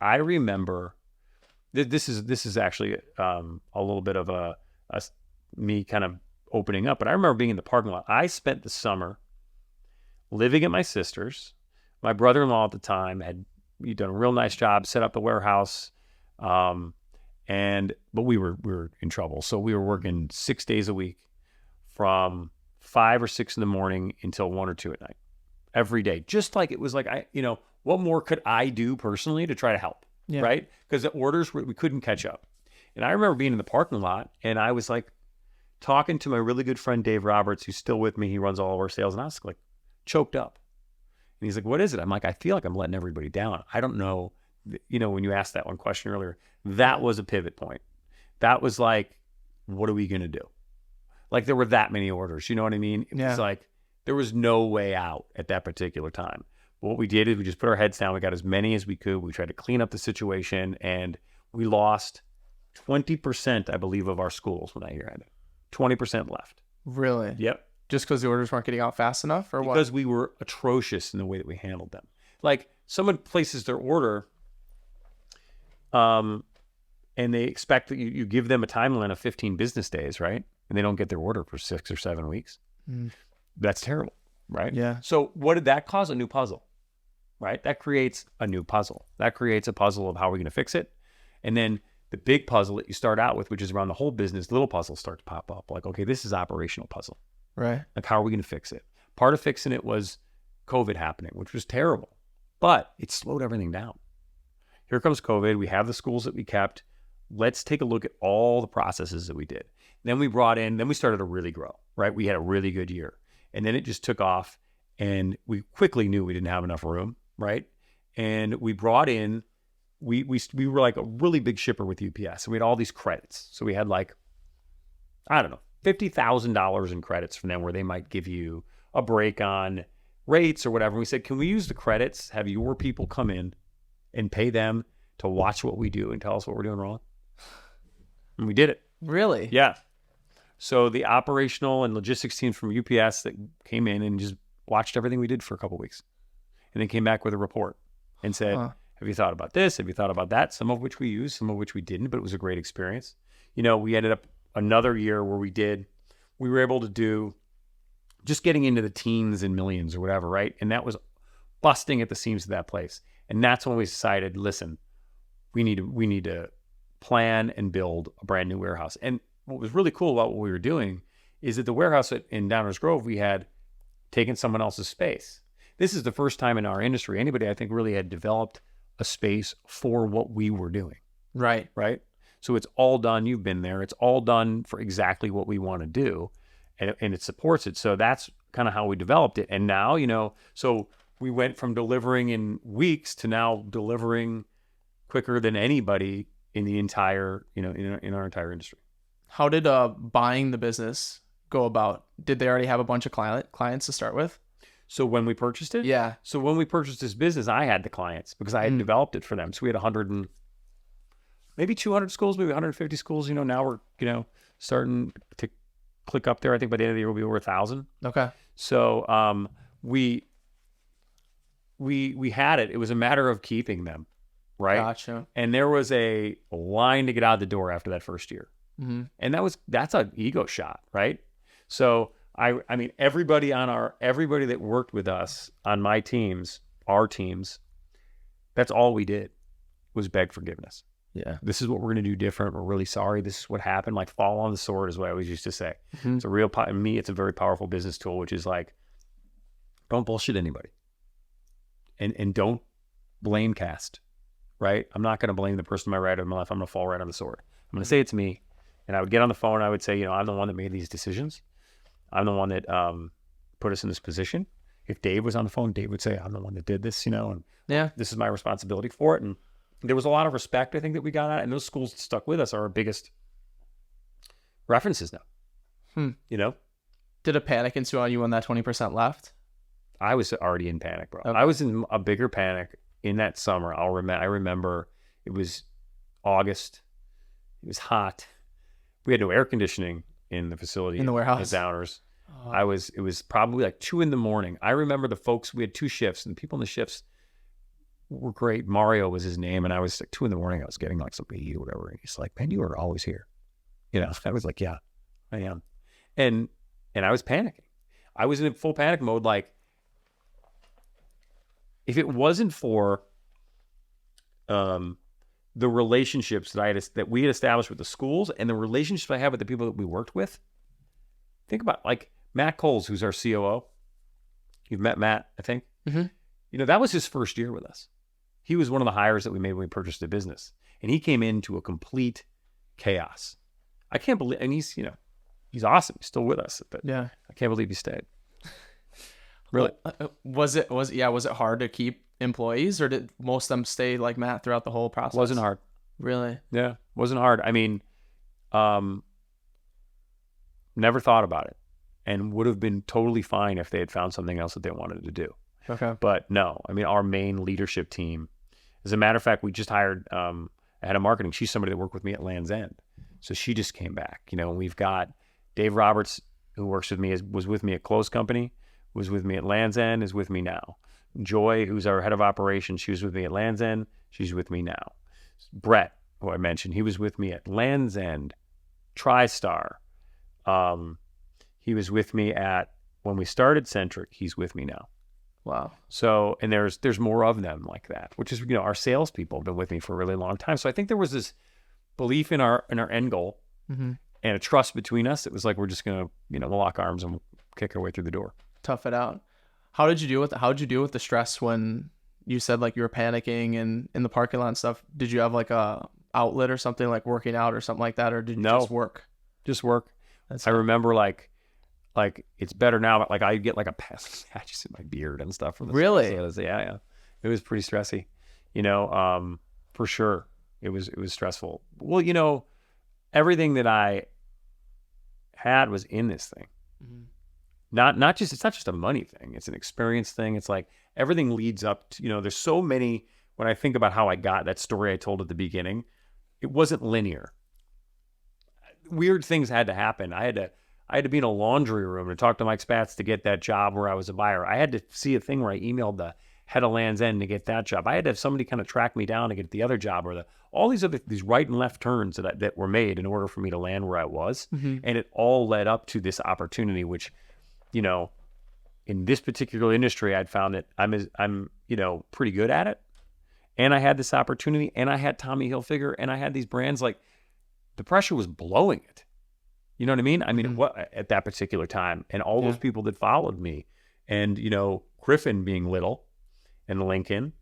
this is actually a little bit of me kind of opening up, but I remember being in the parking lot. I spent the summer living at my sister's. My brother-in-law at the time had done a real nice job, set up the warehouse, but we were in trouble. So we were working 6 days a week from 5 or 6 in the morning until 1 or 2 at night, every day. Just like it was like, what more could I do personally to try to help? Yeah. Right? Because the orders, we couldn't catch up. And I remember being in the parking lot and I was like talking to my really good friend, Dave Roberts, who's still with me. He runs all of our sales. And I was like choked up. And he's like, what is it? I'm like, I feel like I'm letting everybody down. I don't know. When you asked that one question earlier, that was a pivot point. That was like, what are we going to do? Like there were that many orders. You know what I mean? It was like, there was no way out at that particular time. What we did is we just put our heads down. We got as many as we could. We tried to clean up the situation, and we lost 20%, I believe, of our schools when that year ended. 20% left. Really? Yep. Just because the orders weren't getting out fast enough, or what? Because we were atrocious in the way that we handled them. Like someone places their order, and they expect that you give them a timeline of 15 business days, right? And they don't get their order for 6 or 7 weeks. That's terrible, right? Yeah. So what did that cause? A new puzzle. Right? That creates a new puzzle. That creates a puzzle of how we're going to fix it. And then the big puzzle that you start out with, which is around the whole business, little puzzles start to pop up. Like, okay, this is operational puzzle. Right. Like, how are we going to fix it? Part of fixing it was COVID happening, which was terrible, but it slowed everything down. Here comes COVID. We have the schools that we kept. Let's take a look at all the processes that we did. Then we started to really grow, right? We had a really good year. And then it just took off, and we quickly knew we didn't have enough room. Right. And we brought in, we were like a really big shipper with UPS. And we had all these credits. So we had like, I don't know, $50,000 in credits from them where they might give you a break on rates or whatever. And we said, can we use the credits, have your people come in and pay them to watch what we do and tell us what we're doing wrong? And we did it. Really? Yeah. So the operational and logistics teams from UPS that came in and just watched everything we did for a couple of weeks. And then came back with a report and said, have you thought about this? Have you thought about that? Some of which we used, some of which we didn't, but it was a great experience. We ended up another year where we were able to do just getting into the teens and millions or whatever, right? And that was busting at the seams of that place. And that's when we decided, listen, we need to plan and build a brand new warehouse. And what was really cool about what we were doing is that the warehouse in Downers Grove, we had taken someone else's space. This is the first time in our industry anybody, I think, really had developed a space for what we were doing. Right. Right. So it's all done. You've been there. It's all done for exactly what we want to do. And it supports it. So that's kind of how we developed it. And now, so we went from delivering in weeks to now delivering quicker than anybody in the entire, in our entire industry. How did buying the business go about? Did they already have a bunch of clients to start with? So when we purchased it? Yeah. So when we purchased this business, I had the clients because I had developed it for them. So we had 100 and maybe 200 schools, maybe 150 schools. Now we're, starting to click up there. I think by the end of the year, we'll be over 1,000. Okay. So we had it. It was a matter of keeping them, right? Gotcha. And there was a line to get out the door after that first year. Mm-hmm. And that's an ego shot, right? So I mean, everybody that worked with us on my teams, our teams, that's all we did was beg forgiveness. Yeah. This is what we're going to do different. We're really sorry. This is what happened. Like, fall on the sword is what I always used to say. Mm-hmm. It's it's a very powerful business tool, which is like, don't bullshit anybody. And don't blame cast, right? I'm not going to blame the person to my right or my left. I'm going to fall right on the sword. I'm going to say it's me. And I would get on the phone and I would say, I'm the one that made these decisions. I'm the one that put us in this position. If Dave was on the phone, Dave would say, I'm the one that did this, and this is my responsibility for it. And there was a lot of respect, I think, that we got out. And those schools that stuck with us are our biggest references now. Did a panic ensue on you when that 20% left? I was already in panic, bro. Okay. I was in a bigger panic in that summer. I remember it was August. It was hot. We had no air conditioning in the facility. In the warehouse? The Downers. Oh. It was probably like 2 a.m. I remember the folks, we had 2 shifts, and the people in the shifts were great. Mario was his name, and I was like 2 a.m. I was getting like something to eat or whatever. And he's like, man, you are always here. I was like, yeah, I am. And I was panicking. I was in full panic mode. Like, if it wasn't for the relationships that we had established with the schools and the relationships I had with the people that we worked with, think about like Matt Coles, who's our COO. You've met Matt, I think. Mm-hmm. That was his first year with us. He was one of the hires that we made when we purchased the business, and he came into a complete chaos. I can't believe, and he's awesome. He's still with us, but yeah, I can't believe he stayed. Really? Was it hard to keep employees, or did most of them stay like Matt throughout the whole process? Wasn't hard. Really? Yeah, wasn't hard. I mean, never thought about it, and would have been totally fine if they had found something else that they wanted to do. Okay. But no, I mean, our main leadership team, as a matter of fact, we just hired a head of marketing. She's somebody that worked with me at Land's End. So she just came back, and we've got Dave Roberts, who works with me, was with me at Close Company, was with me at Land's End, is with me now. Joy, who's our head of operations, she was with me at Land's End. She's with me now. Brett, who I mentioned, he was with me at Land's End, TriStar. He was with me when we started Centric. He's with me now. Wow. So, and there's more of them like that, which is, our salespeople have been with me for a really long time. So I think there was this belief in our end goal, mm-hmm. and a trust between us. It was like, we're just going to, we'll lock arms and kick our way through the door. Tough it out. How did you deal with the stress when you said like you were panicking and in the parking lot and stuff? Did you have like a outlet or something, like working out or something like that, or did you just work? Just work. I remember like it's better now, but like I get like a patches in my beard and stuff from the really. Yeah. It was pretty stressy, for sure. It was stressful. Well, everything that I had was in this thing. Mm-hmm. It's not just a money thing. It's an experience thing. It's like everything leads up to, there's so many, when I think about how I got that story I told at the beginning, it wasn't linear. Weird things had to happen. I had to be in a laundry room to talk to Mike Spatz to get that job where I was a buyer. I had to see a thing where I emailed the head of Land's End to get that job. I had to have somebody kind of track me down to get the other job, or all these right and left turns that were made in order for me to land where I was. Mm-hmm. And it all led up to this opportunity, which, in this particular industry, I'd found that I'm pretty good at it. And I had this opportunity, and I had Tommy Hilfiger, and I had these brands. Like, the pressure was blowing it. You know what I mean? I mean, mm-hmm. What at that particular time, and all those people that followed me, and Griffin being little, and Lincoln,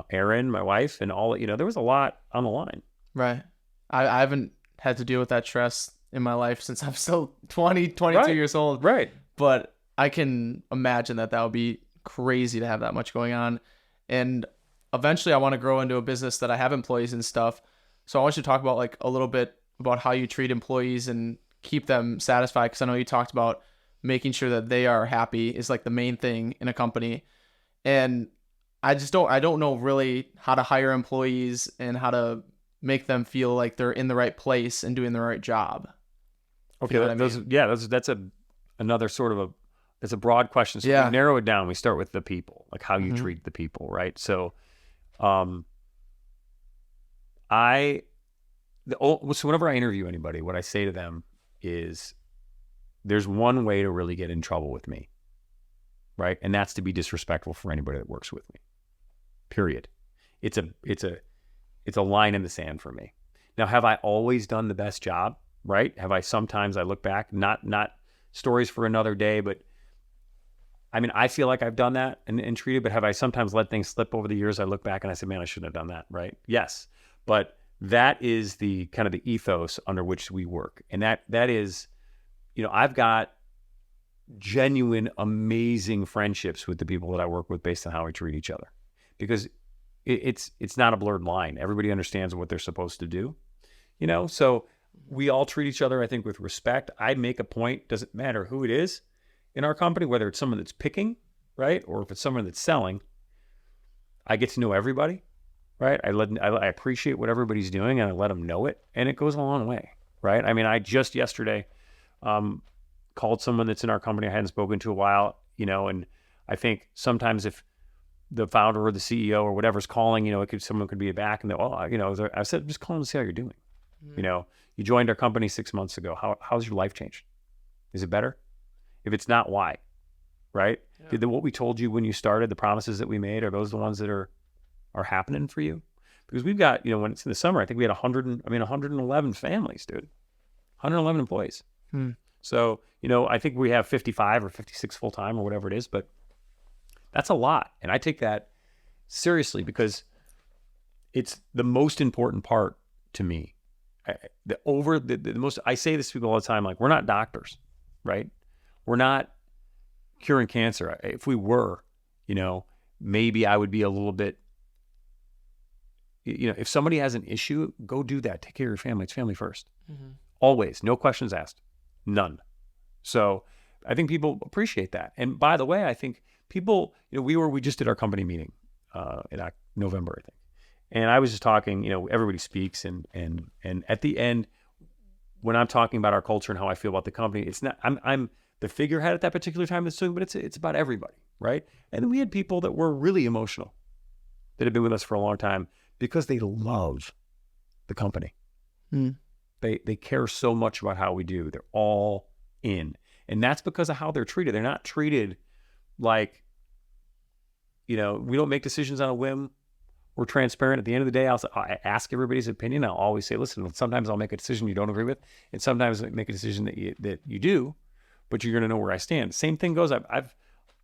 Erin, my wife, and all. There was a lot on the line. Right. I haven't had to deal with that stress in my life since I'm still 22 years old. Right. But I can imagine that would be crazy to have that much going on. And eventually I want to grow into a business that I have employees and stuff. So I want you to talk about like a little bit about how you treat employees and keep them satisfied. Cause I know you talked about making sure that they are happy is like the main thing in a company. And I don't know really how to hire employees and how to make them feel like they're in the right place and doing the right job. Okay, You know what I mean? that's another sort of it's a broad question. So Yeah. we narrow it down. We start with the people, like how you Mhm. treat the people, right? So, so whenever I interview anybody, what I say to them is, there's one way to really get in trouble with me, right? And that's to be disrespectful for anybody that works with me. Period. It's a line in the sand for me. Now, have I always done the best job? Right? Have I sometimes I look back, not stories for another day, but I mean, I feel like I've done that and treated, but have I sometimes let things slip over the years? I look back and I say, man, I shouldn't have done that. Right? Yes. But that is the kind of the ethos under which we work. And that is, I've got genuine, amazing friendships with the people that I work with based on how we treat each other, because it's not a blurred line. Everybody understands what they're supposed to do, so we all treat each other, I think, with respect. I make a point, doesn't matter who it is in our company, whether it's someone that's picking, right, or if it's someone that's selling. I get to know everybody, right? I appreciate what everybody's doing, and I let them know it, and it goes a long way, right? I mean, I just yesterday called someone that's in our company I hadn't spoken to a while, and I think sometimes if the founder or the CEO or whatever's calling, someone could be back and I said, just call them to see how you're doing. Mm. You joined our company 6 months ago. How's your life changed? Is it better? If it's not, why? Right? Yeah. Did what we told you when you started, the promises that we made, are those the ones that are happening for you? Because we've got, when it's in the summer, I think we had 111 families, dude. 111 employees. Hmm. So, I think we have 55 or 56 full-time or whatever it is, but that's a lot. And I take that seriously because it's the most important part to me. I say this to people all the time, like, we're not doctors, right? We're not curing cancer. If we were, maybe I would be a little bit, if somebody has an issue, go do that. Take care of your family. It's family first. Mm-hmm. Always. No questions asked. None. So I think people appreciate that. And by the way, I think people, we just did our company meeting in November, I think. And I was just talking, everybody speaks, and at the end, when I'm talking about our culture and how I feel about the company, it's not, I'm the figurehead at that particular time that's doing, but it's about everybody, right? And then we had people that were really emotional that have been with us for a long time because they love the company. Mm. They care so much about how we do. They're all in. And that's because of how they're treated. They're not treated like, we don't make decisions on a whim. We're transparent. At the end of the day, I ask everybody's opinion. I'll always say, listen, sometimes I'll make a decision you don't agree with, and sometimes I make a decision that you do, but you're going to know where I stand. Same thing goes. I've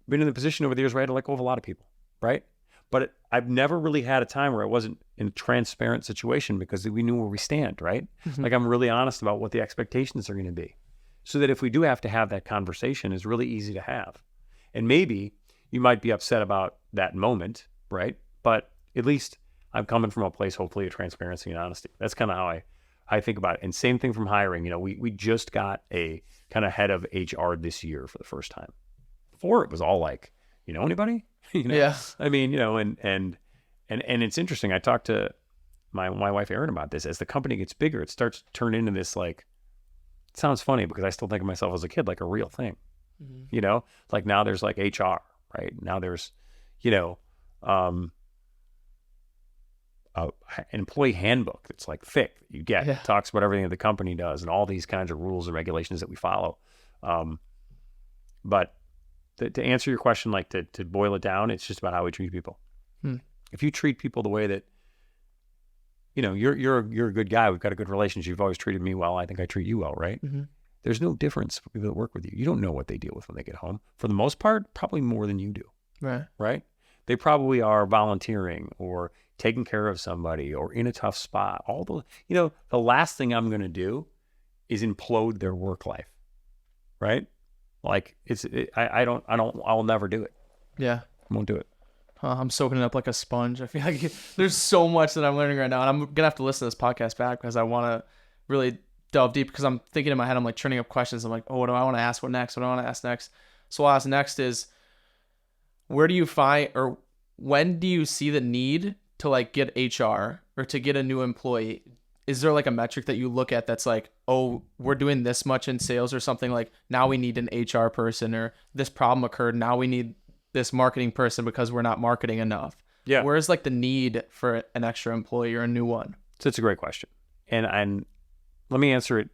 been in the position over the years where I had to let go of a lot of people, right? But I've never really had a time where I wasn't in a transparent situation because we knew where we stand, right? Mm-hmm. Like, I'm really honest about what the expectations are going to be, so that if we do have to have that conversation, it's really easy to have. And maybe you might be upset about that moment, right? But at least I'm coming from a place, hopefully, of transparency and honesty. That's kind of how I think about it. And same thing from hiring. We just got a kind of head of HR this year for the first time. Before, it was all like, anybody? Yeah. I mean, and it's interesting. I talked to my wife Erin about this. As the company gets bigger, it starts to turn into this, like, it sounds funny because I still think of myself as a kid like a real thing. Mm-hmm. Like, now there's like HR, right? Now there's, an employee handbook that's like thick that you get. Yeah. It talks about everything that the company does and all these kinds of rules and regulations that we follow. But to answer your question, like, to boil it down, it's just about how we treat people. If you treat people the way that, you're a good guy, we've got a good relationship, you've always treated me well, I think I treat you well, right? Mm-hmm. There's no difference for people that work with you. You don't know what they deal with when they get home. For the most part, probably more than you do. Right? They probably are volunteering or taking care of somebody or in a tough spot. All the last thing I'm going to do is implode their work life. Right? Like, I'll never do it. Yeah. I won't do it. I'm soaking it up like a sponge. I feel like there's so much that I'm learning right now, and I'm gonna have to listen to this podcast back because I want to really delve deep. Because I'm thinking in my head, I'm like turning up questions. I'm like, oh, what do I want to ask? What next? What do I want to ask next? So what I'll ask next is, where do you find, or when do you see the need to like get HR or to get a new employee? Is there like a metric that you look at that's like, oh, we're doing this much in sales or something, like now we need an HR person, or this problem occurred, now we need this marketing person because we're not marketing enough? Yeah. Where's like the need for an extra employee or a new one? So it's a great question. And let me answer it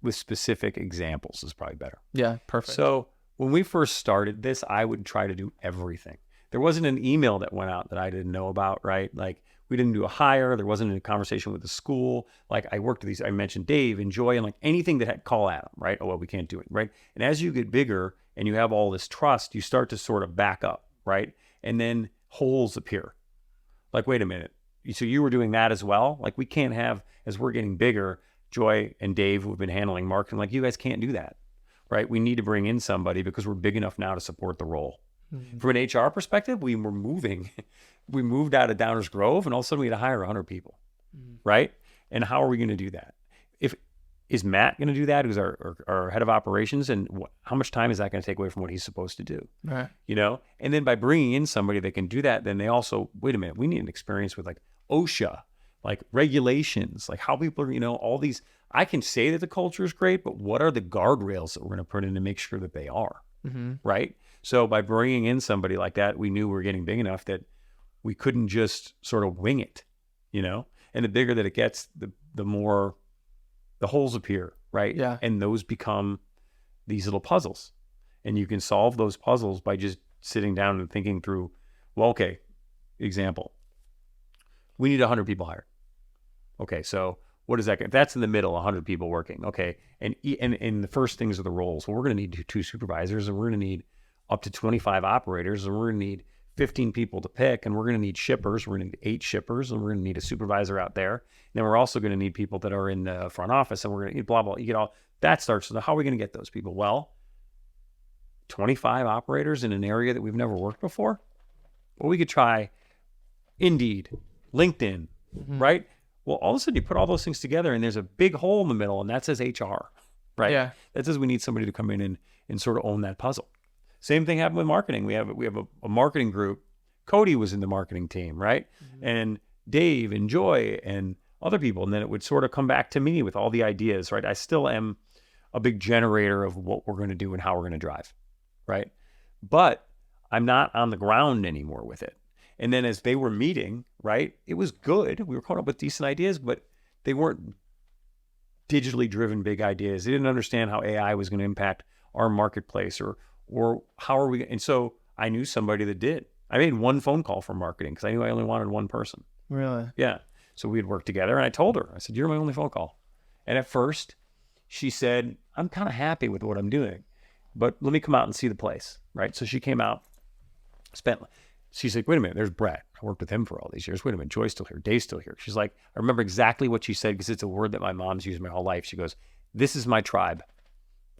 with specific examples is probably better. Yeah, perfect. So when we first started this, I would try to do everything. There wasn't an email that went out that I didn't know about, right? Like we didn't do a hire. There wasn't a conversation with the school. Like I worked with these, I mentioned Dave and Joy, and like anything that had call Adam, right? Oh, well, we can't do it, right? And as you get bigger and you have all this trust, you start to sort of back up, right? And then holes appear. Like, wait a minute. So you were doing that as well? Like we can't have, as we're getting bigger, Joy and Dave, who've been handling marketing, like you guys can't do that, right? We need to bring in somebody because we're big enough now to support the role. Mm-hmm. From an HR perspective, we were moving. We moved out of Downers Grove, and all of a sudden we had to hire 100 people, right? And how are we going to do that? Is Matt going to do that, who's our head of operations, and how much time is that going to take away from what he's supposed to do? Right. You know? And then by bringing in somebody that can do that, then they also, wait a minute, we need an experience with like OSHA, like regulations, like how people are, you know, all these. I can say that the culture is great, but what are the guardrails that we're going to put in to make sure that they are, right? So by bringing in somebody like that, we knew we were getting big enough that we couldn't just sort of wing it, you know? And the bigger that it gets, the more the holes appear, right? Yeah. And those become these little puzzles. And you can solve those puzzles by just sitting down and thinking through, well, okay, example. We need 100 people hired. Okay, so what is that? If that's in the middle, 100 people working. Okay, and the first things are the roles. Well, we're going to need 2 supervisors, and we're going to need up to 25 operators, and we're going to need 15 people to pick, and we're going to need shippers. We're going to need 8 shippers, and we're going to need a supervisor out there. And then we're also going to need people that are in the front office, and we're going to need blah, blah. You get all that starts. So how are we going to get those people? Well, 25 operators in an area that we've never worked before? Well, we could try Indeed, LinkedIn, right? Well, all of a sudden you put all those things together and there's a big hole in the middle, and that says HR, right? Yeah. That says we need somebody to come in and sort of own that puzzle. Same thing happened with marketing. We have a marketing group. Cody was in the marketing team, right? And Dave and Joy and other people. And then it would sort of come back to me with all the ideas, right? I still am a big generator of what we're going to do and how we're going to drive, right? But I'm not on the ground anymore with it. And then as they were meeting, right, it was good. We were coming up with decent ideas, but they weren't digitally driven big ideas. They didn't understand how AI was going to impact our marketplace or how are we. And so I knew somebody that did. I made one phone call for marketing because I knew I only wanted one person. Really? Yeah. So we'd work together, and I told her, I said, you're my only phone call. And at first she said, I'm kind of happy with what I'm doing, but let me come out and see the place, right? So she came out, she's like, wait a minute, there's Brett. I worked with him for all these years. Wait a minute, Joy's still here. Dave's still here. She's like, I remember exactly what she said because it's a word that my mom's used my whole life. She goes, this is my tribe.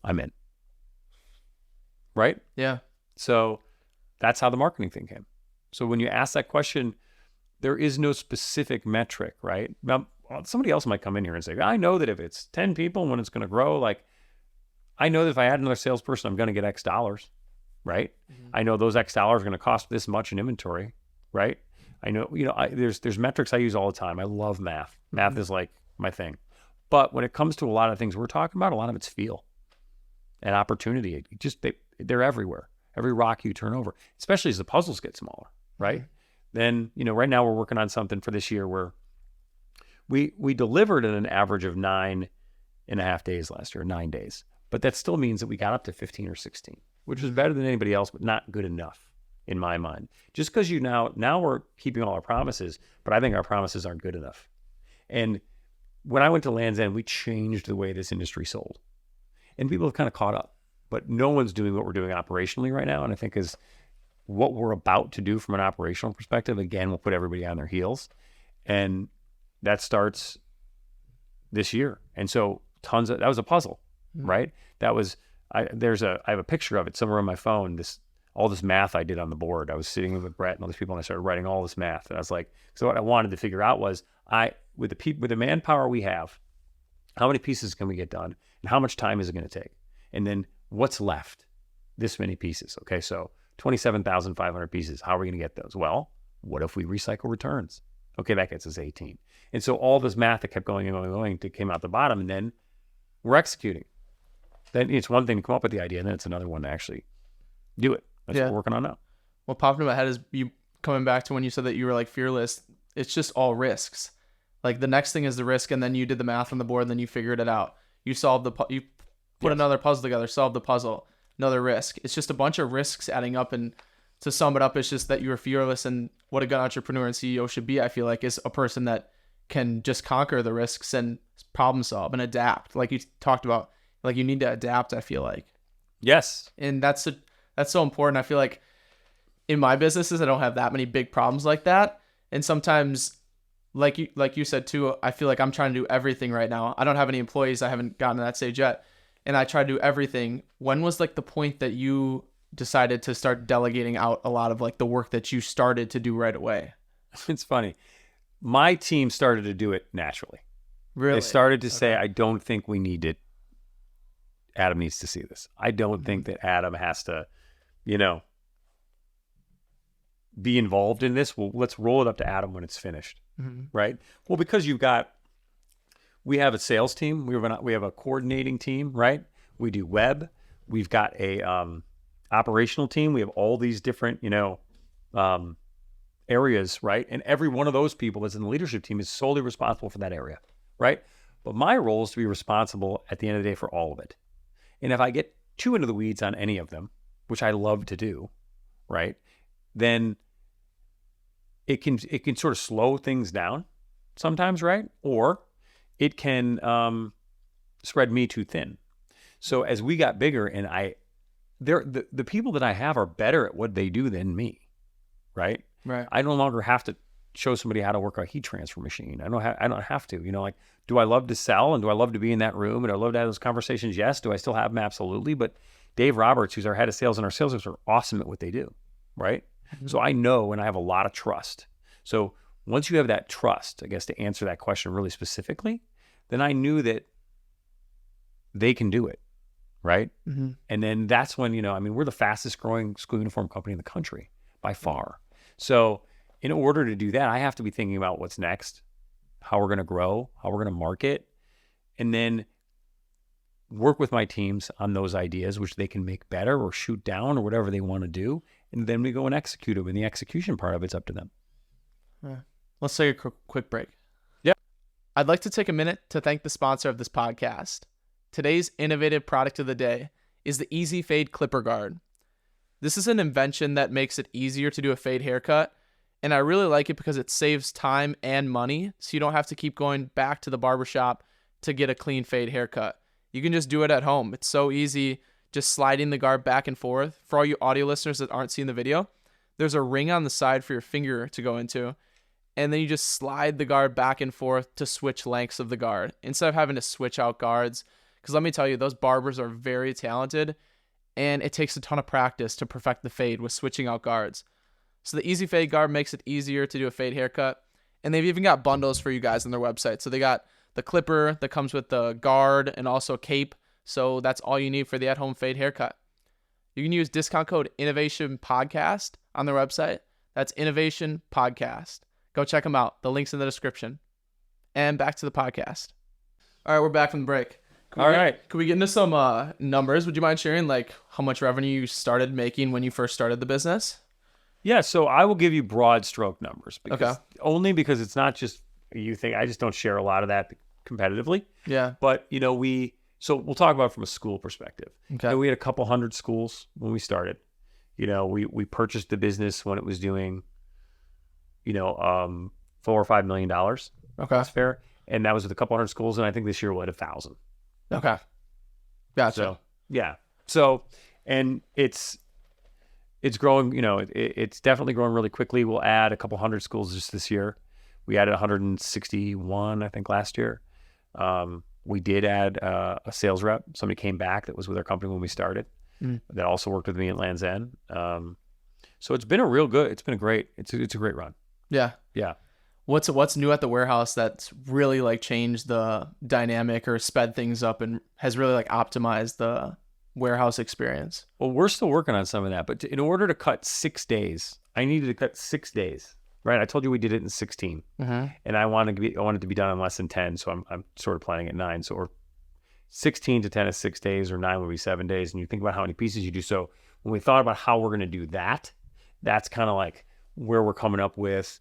I'm in. Right? Yeah. So that's how the marketing thing came. So when you ask that question, there is no specific metric, right? Now, somebody else might come in here and say, I know that if it's 10 people, when it's going to grow, like, I know that if I add another salesperson, I'm going to get X dollars. Right? I know those X dollars are going to cost this much in inventory, right? I know, there's metrics I use all the time. I love math. Math is like my thing. But when it comes to a lot of things we're talking about, a lot of it's feel and opportunity. They're everywhere. Every rock you turn over, especially as the puzzles get smaller, right? Then, right now we're working on something for this year where we delivered at an average of 9.5 days last year, 9 days. But that still means that we got up to 15 or 16. Which was better than anybody else, but not good enough in my mind. Just because now we're keeping all our promises, but I think our promises aren't good enough. And when I went to Land's End, we changed the way this industry sold. And people have kind of caught up, but no one's doing what we're doing operationally right now. And I think is what we're about to do from an operational perspective, again, will put everybody on their heels. And that starts this year. And so that was a puzzle, right? That was, I have a picture of it somewhere on my phone. all this math I did on the board. I was sitting with Brett and all these people, and I started writing all this math. And I was like, so what I wanted to figure out was, with the manpower we have, how many pieces can we get done, and how much time is it going to take, and then what's left? This many pieces. Okay, so 27,500 pieces. How are we going to get those? Well, what if we recycle returns? Okay, that gets us 18. And so all this math that kept going and going and going to came out the bottom, and then we're executing. Then it's one thing to come up with the idea, and then it's another one to actually do it. That's what we're working on now. What popped in my head is you coming back to when you said that you were like fearless. It's just all risks. Like the next thing is the risk, and then you did the math on the board, and then you figured it out. You solved you put another puzzle together, solved the puzzle, another risk. It's just a bunch of risks adding up, and to sum it up, it's just that you were fearless. And what a good entrepreneur and CEO should be, I feel like, is a person that can just conquer the risks and problem solve and adapt. Like you talked about, like you need to adapt, I feel like. Yes. And that's so important. I feel like in my businesses, I don't have that many big problems like that. And sometimes, like you said too, I feel like I'm trying to do everything right now. I don't have any employees. I haven't gotten to that stage yet. And I try to do everything. When was like the point that you decided to start delegating out a lot of like the work that you started to do right away? It's funny. My team started to do it naturally. Really? They started to say, I don't think we need it. Adam needs to see this. I don't think that Adam has to, be involved in this. Well, let's roll it up to Adam when it's finished. Right? Well, because we have a sales team. We have a coordinating team, right? We do web. We've got a operational team. We have all these different, areas, right? And every one of those people that's in the leadership team is solely responsible for that area, right? But my role is to be responsible at the end of the day for all of it. And if I get too into the weeds on any of them, which I love to do, right, then it can sort of slow things down sometimes, right? Or it can spread me too thin. So as we got bigger, and the people that I have are better at what they do than me, right? Right. I no longer have to show somebody how to work a heat transfer machine. I don't have to. Like, do I love to sell, and do I love to be in that room, and do I love to have those conversations? Yes. Do I still have them? Absolutely. But Dave Roberts, who's our head of sales, and our sales reps are awesome at what they do, right? So I know, and I have a lot of trust. So once you have that trust, I guess to answer that question really specifically, then I knew that they can do it, right? And then that's when, we're the fastest growing school uniform company in the country by far. So in order to do that, I have to be thinking about what's next, how we're going to grow, how we're going to market, and then work with my teams on those ideas, which they can make better or shoot down or whatever they want to do. And then we go and execute them. And the execution part of it's up to them. Let's take a quick break. Yeah. I'd like to take a minute to thank the sponsor of this podcast. Today's innovative product of the day is the Easy Fade Clipper Guard. This is an invention that makes it easier to do a fade haircut, and I really like it because it saves time and money, so you don't have to keep going back to the barbershop to get a clean fade haircut. You can just do it at home. It's so easy, just sliding the guard back and forth. For all you audio listeners that aren't seeing the video, there's a ring on the side for your finger to go into, and then you just slide the guard back and forth to switch lengths of the guard instead of having to switch out guards. Because let me tell you, those barbers are very talented, and it takes a ton of practice to perfect the fade with switching out guards. So the Easy Fade Guard makes it easier to do a fade haircut, and they've even got bundles for you guys on their website. So they got the clipper that comes with the guard and also cape, so that's all you need for the at-home fade haircut. You can use discount code Innovation Podcast on their website. That's Innovation Podcast. Go check them out. The link's in the description. And back to the podcast. All right, we're back from the break. Could we get into some numbers? Would you mind sharing like how much revenue you started making when you first started the business? Yeah, so I will give you broad stroke numbers. Only because it's not just you think. I just don't share a lot of that competitively. Yeah. But, so we'll talk about it from a school perspective. Okay. We had a couple hundred schools when we started. We purchased the business when it was doing, $4 or $5 million. Okay. That's fair. And that was with a couple hundred schools. And I think this year we'll hit 1,000. Okay. Gotcha. So, yeah. So, and it's growing, it's definitely growing really quickly. We'll add a couple hundred schools just this year. We added 161, I think, last year. We did add a sales rep. Somebody came back that was with our company when we started. that also worked with me at Land's End. So it's been a great run. Yeah. Yeah. What's new at the warehouse that's really like changed the dynamic or sped things up and has really like optimized the warehouse experience? Well, we're still working on some of that, but in order to cut 6 days, I needed to cut 6 days, right? I told you we did it in 16, and I wanted to be done in less than 10, so I'm sort of planning at 9. So 16 to 10 is 6 days, or 9 would be 7 days, and you think about how many pieces you do. So when we thought about how we're going to do that, that's kind of like where we're coming up with.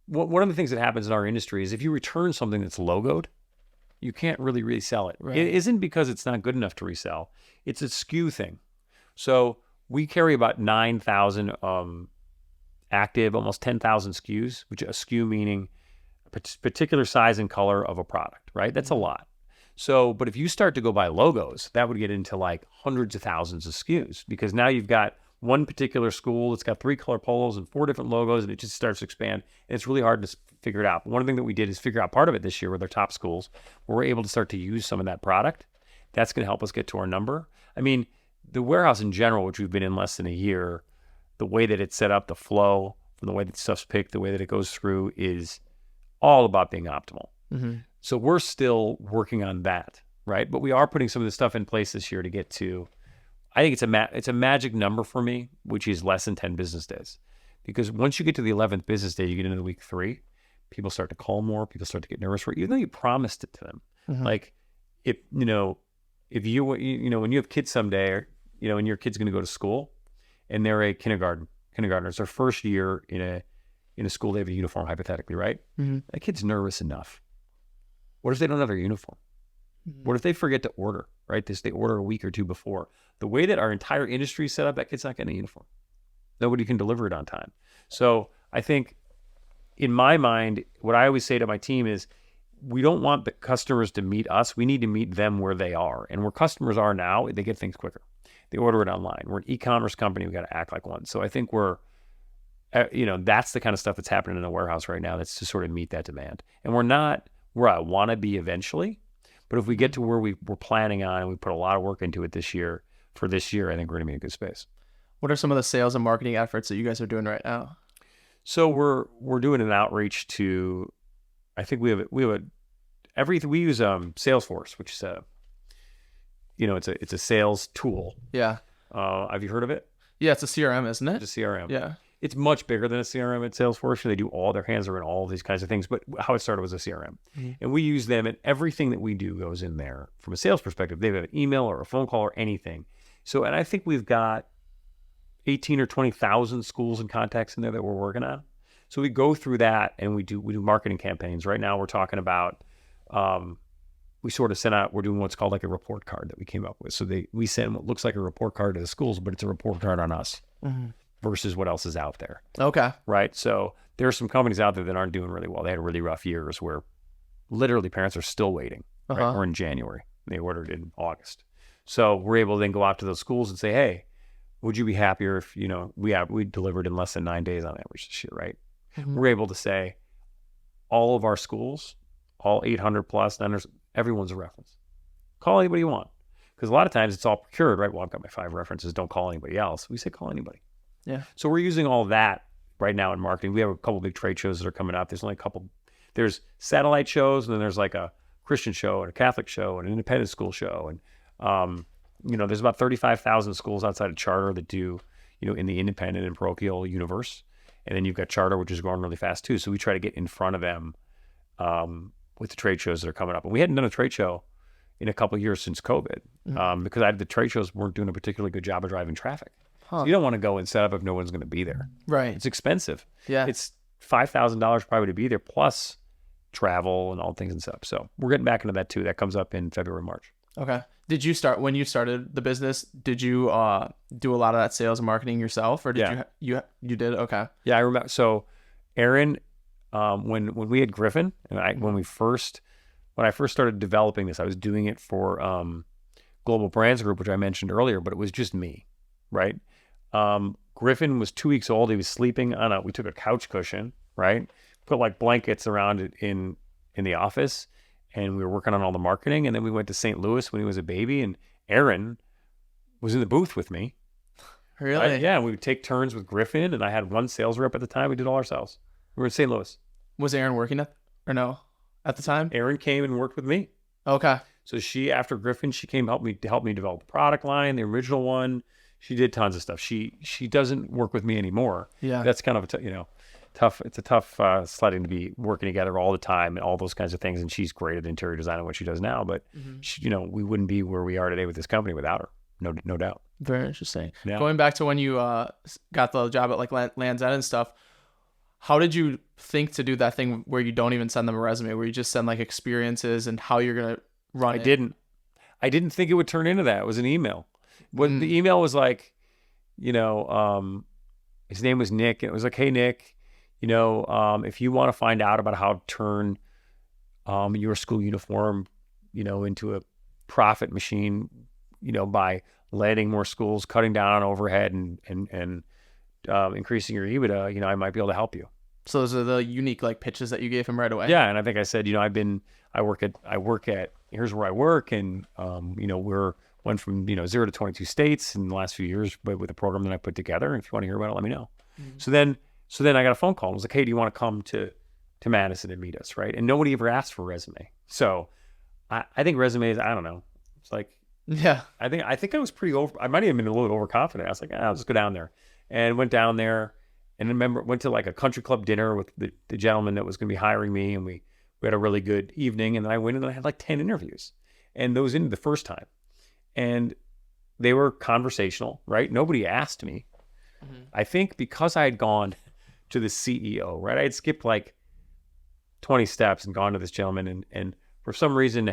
One of the things that happens in our industry is if you return something that's logoed, you can't really resell it. Right. It isn't because it's not good enough to resell. It's a SKU thing. So we carry about 9,000 active, almost 10,000 SKUs, which a SKU meaning a particular size and color of a product, right? That's a lot. So, but if you start to go by logos, that would get into like hundreds of thousands of SKUs, because now you've got one particular school that's got 3 color polos and 4 different logos, and it just starts to expand. And it's really hard to figure it out. But one thing that we did is figure out part of it this year with our top schools, where we're able to start to use some of that product. That's going to help us get to our number. I mean, the warehouse in general, which we've been in less than a year, the way that it's set up, the flow, from the way that stuff's picked, the way that it goes through is all about being optimal. So we're still working on that, right? But we are putting some of the stuff in place this year to get to, I think it's a magic number for me, which is less than 10 business days. Because once you get to the 11th business day, you get into week 3, people start to call more, people start to get nervous for it, even though you promised it to them. Like, if you when you have kids someday, or, and your kid's going to go to school, and they're a kindergartner, it's their first year in a school, they have a uniform, hypothetically, right? That kid's nervous enough. What if they don't have their uniform? What if they forget to order, right? They order a week or 2 before. The way that our entire industry is set up, that kid's not getting a uniform. Nobody can deliver it on time. So I think, in my mind, what I always say to my team is, we don't want the customers to meet us. We need to meet them where they are. And where customers are now, they get things quicker. They order it online. We're an e-commerce company. We got to act like one. So I think we're, that's the kind of stuff that's happening in the warehouse right now. That's to sort of meet that demand. And we're not where I want to be eventually. But if we get to where we're planning on, and we put a lot of work into it this year, I think we're going to be in a good space. What are some of the sales and marketing efforts that you guys are doing right now? So we're doing an outreach to, I think we use Salesforce, which is it's a sales tool. Yeah. Have you heard of it? Yeah, it's a CRM, isn't it? It's a CRM. Yeah. It's much bigger than a CRM at Salesforce. They do all their hands are in all these kinds of things. But how it started was a CRM. And we use them, and everything that we do goes in there from a sales perspective. They have an email or a phone call or anything. So, and I think we've got 18 or 20,000 schools and contacts in there that we're working on. So we go through that, and we do marketing campaigns. Right now we're talking about, we sort of sent out, we're doing what's called like a report card that we came up with. So we send what looks like a report card to the schools, but it's a report card on us versus what else is out there. Okay. Right. So there are some companies out there that aren't doing really well. They had really rough years where literally parents are still waiting. Right? We're in January. They ordered in August. So we're able to then go out to those schools and say, hey, would you be happier if, we delivered in less than 9 days on average this year, right? We're able to say all of our schools, all 800 plus, everyone's a reference. Call anybody you want. Because a lot of times it's all procured, right? Well, I've got my 5 references. Don't call anybody else. We say call anybody. Yeah. So we're using all of that right now in marketing. We have a couple big trade shows that are coming up. There's only a couple. There's satellite shows, and then there's like a Christian show and a Catholic show and an independent school show. And, there's about 35,000 schools outside of charter that do, in the independent and parochial universe. And then you've got charter, which is growing really fast too. So we try to get in front of them with the trade shows that are coming up. And we hadn't done a trade show in a couple of years since COVID because the trade shows weren't doing a particularly good job of driving traffic. So you don't want to go and set up if no one's going to be there. Right. It's expensive. Yeah. It's $5,000 probably to be there, plus travel and all things and stuff. So we're getting back into that too. That comes up in February, March. Okay. When you started the business, did you do a lot of that sales and marketing yourself, or did you did? Okay. Yeah, I remember. So Aaron, when we had Griffin, and when I first started developing this, I was doing it for Global Brands Group, which I mentioned earlier, but it was just me, right? Griffin was 2 weeks old. He was sleeping on we took a couch cushion, right? Put like blankets around it in the office, and we were working on all the marketing. And then we went to St. Louis when he was a baby, and Aaron was in the booth with me. Really? Yeah, we would take turns with Griffin, and I had one sales rep at the time. We did all ourselves. We were in St. Louis. Was Aaron working at the time? Aaron came and worked with me. Okay. So she, after Griffin, she came help me develop the product line, the original one. She did tons of stuff. She doesn't work with me anymore. Yeah. That's kind of tough. It's a tough sledding to be working together all the time and all those kinds of things. And she's great at interior design and what she does now. But she, we wouldn't be where we are today with this company without her. No doubt. Very interesting. Yeah. Going back to when you got the job at like Land's End and stuff, how did you think to do that thing where you don't even send them a resume, where you just send like experiences and how you're gonna run it? I didn't think it would turn into that. It was an email. When the email was like, his name was Nick, and it was like, hey Nick, if you want to find out about how to turn your school uniform, into a profit machine, by letting more schools, cutting down on overhead and increasing your EBITDA, I might be able to help you. So those are the unique like pitches that you gave him right away. Yeah, and I think I said, I work at here's where I work, and we're went from 0 to 22 states in the last few years, but with a program that I put together. And if you want to hear about it, let me know. So then I got a phone call. It was like, hey, do you want to come to Madison and meet us, right? And nobody ever asked for a resume. So I think resumes, I don't know. It's like, yeah, I think I was I might have been a little overconfident. I was like, I'll just go down there, and went down there, and went to like a country club dinner with the gentleman that was going to be hiring me, and we had a really good evening. And then I went and I had like 10 interviews, and those in the first time, and they were conversational, right? Nobody asked me. I think because I had gone to the CEO, right? I had skipped like 20 steps and gone to this gentleman, and for some reason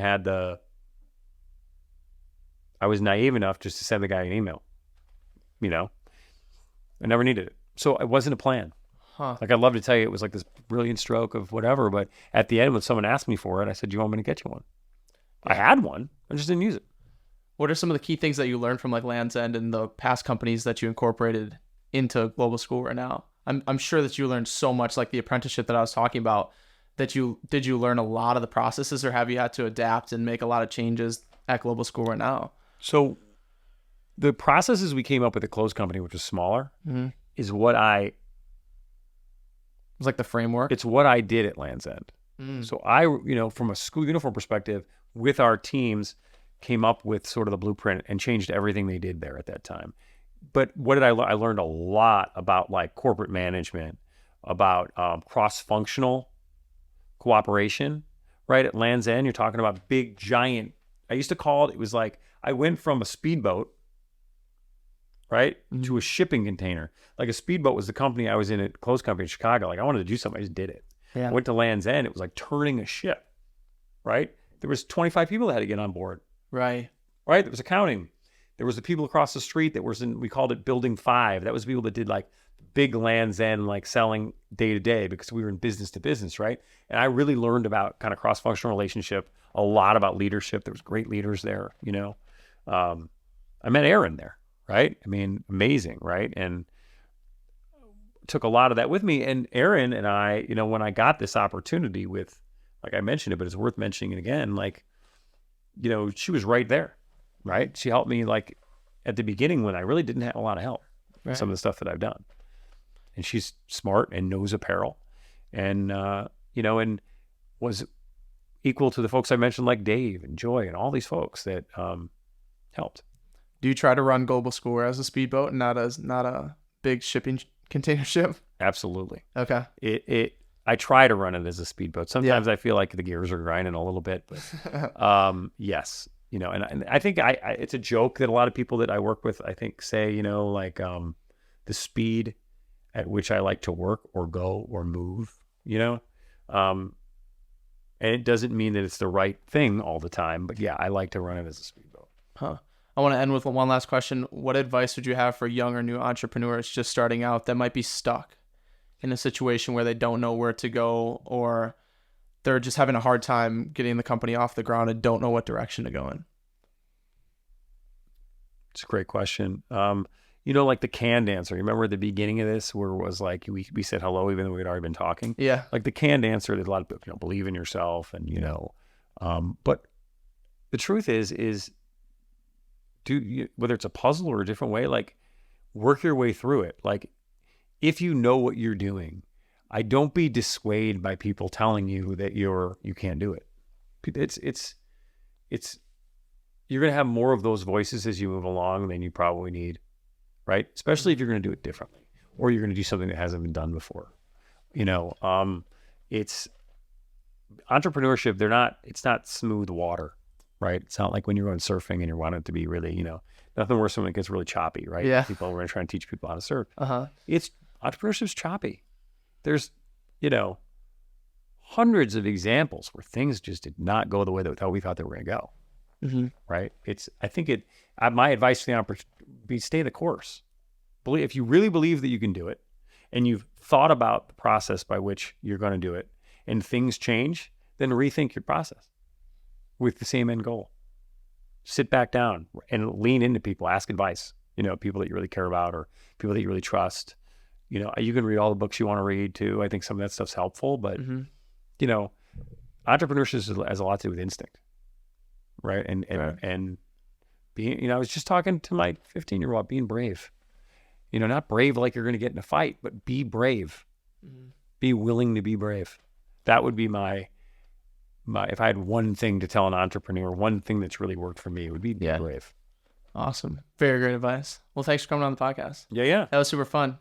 I was naive enough just to send the guy an email. I never needed it. So it wasn't a plan. Like, I'd love to tell you it was like this brilliant stroke of whatever, but at the end when someone asked me for it, I said, do you want me to get you one? I had one. I just didn't use it. What are some of the key things that you learned from like Land's End and the past companies that you incorporated into Global Schoolwear now? I'm sure that you learned so much, like the apprenticeship that I was talking about. Did you learn a lot of the processes, or have you had to adapt and make a lot of changes at Global Schoolwear now? So the processes we came up with at Clothes Company, which was smaller, is what It was like the framework. It's what I did at Land's End. So I, from a school uniform perspective, with our teams, came up with sort of the blueprint and changed everything they did there at that time. But what did I learn? I learned a lot about like corporate management, about cross-functional cooperation, right? At Land's End, you're talking about big, giant, I used to call it was like, I went from a speedboat, right, to a shipping container. Like a speedboat was the company I was in at Clothes Company in Chicago. Like I wanted to do something, I just did it. Yeah. I went to Land's End, it was like turning a ship, right? There was 25 people that had to get on board. Right. There was accounting. There was the people across the street that was we called it Building 5. That was people that did like big Land's End, like selling day to day, because we were in business to business, right? And I really learned about kind of cross-functional relationship, a lot about leadership. There was great leaders there, I met Aaron there, right? I mean, amazing, right? And took a lot of that with me. And Aaron and I, when I got this opportunity with, like I mentioned it, but it's worth mentioning it again, like, she was right there, right? She helped me like at the beginning when I really didn't have a lot of help, right. Some of the stuff that I've done. And she's smart and knows apparel, and, and was equal to the folks I mentioned, like Dave and Joy and all these folks that helped. Do you try to run Global Schoolwear as a speedboat and not a big shipping container ship? Absolutely. Okay. I try to run it as a speedboat. Sometimes I feel like the gears are grinding a little bit, but yes, and I think it's a joke that a lot of people that I work with, I think say, the speed at which I like to work or go or move, and it doesn't mean that it's the right thing all the time, but yeah, I like to run it as a speedboat. I want to end with one last question. What advice would you have for young or new entrepreneurs just starting out that might be stuck in a situation where they don't know where to go, or they're just having a hard time getting the company off the ground and don't know what direction to go in? It's a great question. Like the canned answer. You remember at the beginning of this where it was like we said hello even though we'd already been talking? Yeah. Like the canned answer, there's a lot of people, believe in yourself and, but the truth is whether it's a puzzle or a different way, like work your way through it. Like if you know what you're doing, don't be dissuaded by people telling you that you can't do it. It's you're going to have more of those voices as you move along than you probably need, right? Especially if you're going to do it differently or you're going to do something that hasn't been done before. It's entrepreneurship. It's not smooth water, right? It's not like when you're going surfing and you want it to be really, nothing worse than when it gets really choppy, right? Yeah. People are going to try and teach people how to surf. It's Entrepreneurship's choppy. There's, hundreds of examples where things just did not go the way that we thought they were going to go. Right? My advice to the entrepreneur be stay the course. If you really believe that you can do it and you've thought about the process by which you're going to do it and things change, then rethink your process with the same end goal. Sit back down and lean into people, ask advice, people that you really care about or people that you really trust. You can read all the books you want to read too. I think some of that stuff's helpful, but entrepreneurship has a lot to do with instinct. Right. And being, I was just talking to my 15-year-old about being brave, not brave like you're going to get in a fight, but be brave, be willing to be brave. That would be if I had one thing to tell an entrepreneur, one thing that's really worked for me, it would be brave. Awesome. Very great advice. Well, thanks for coming on the podcast. Yeah. That was super fun.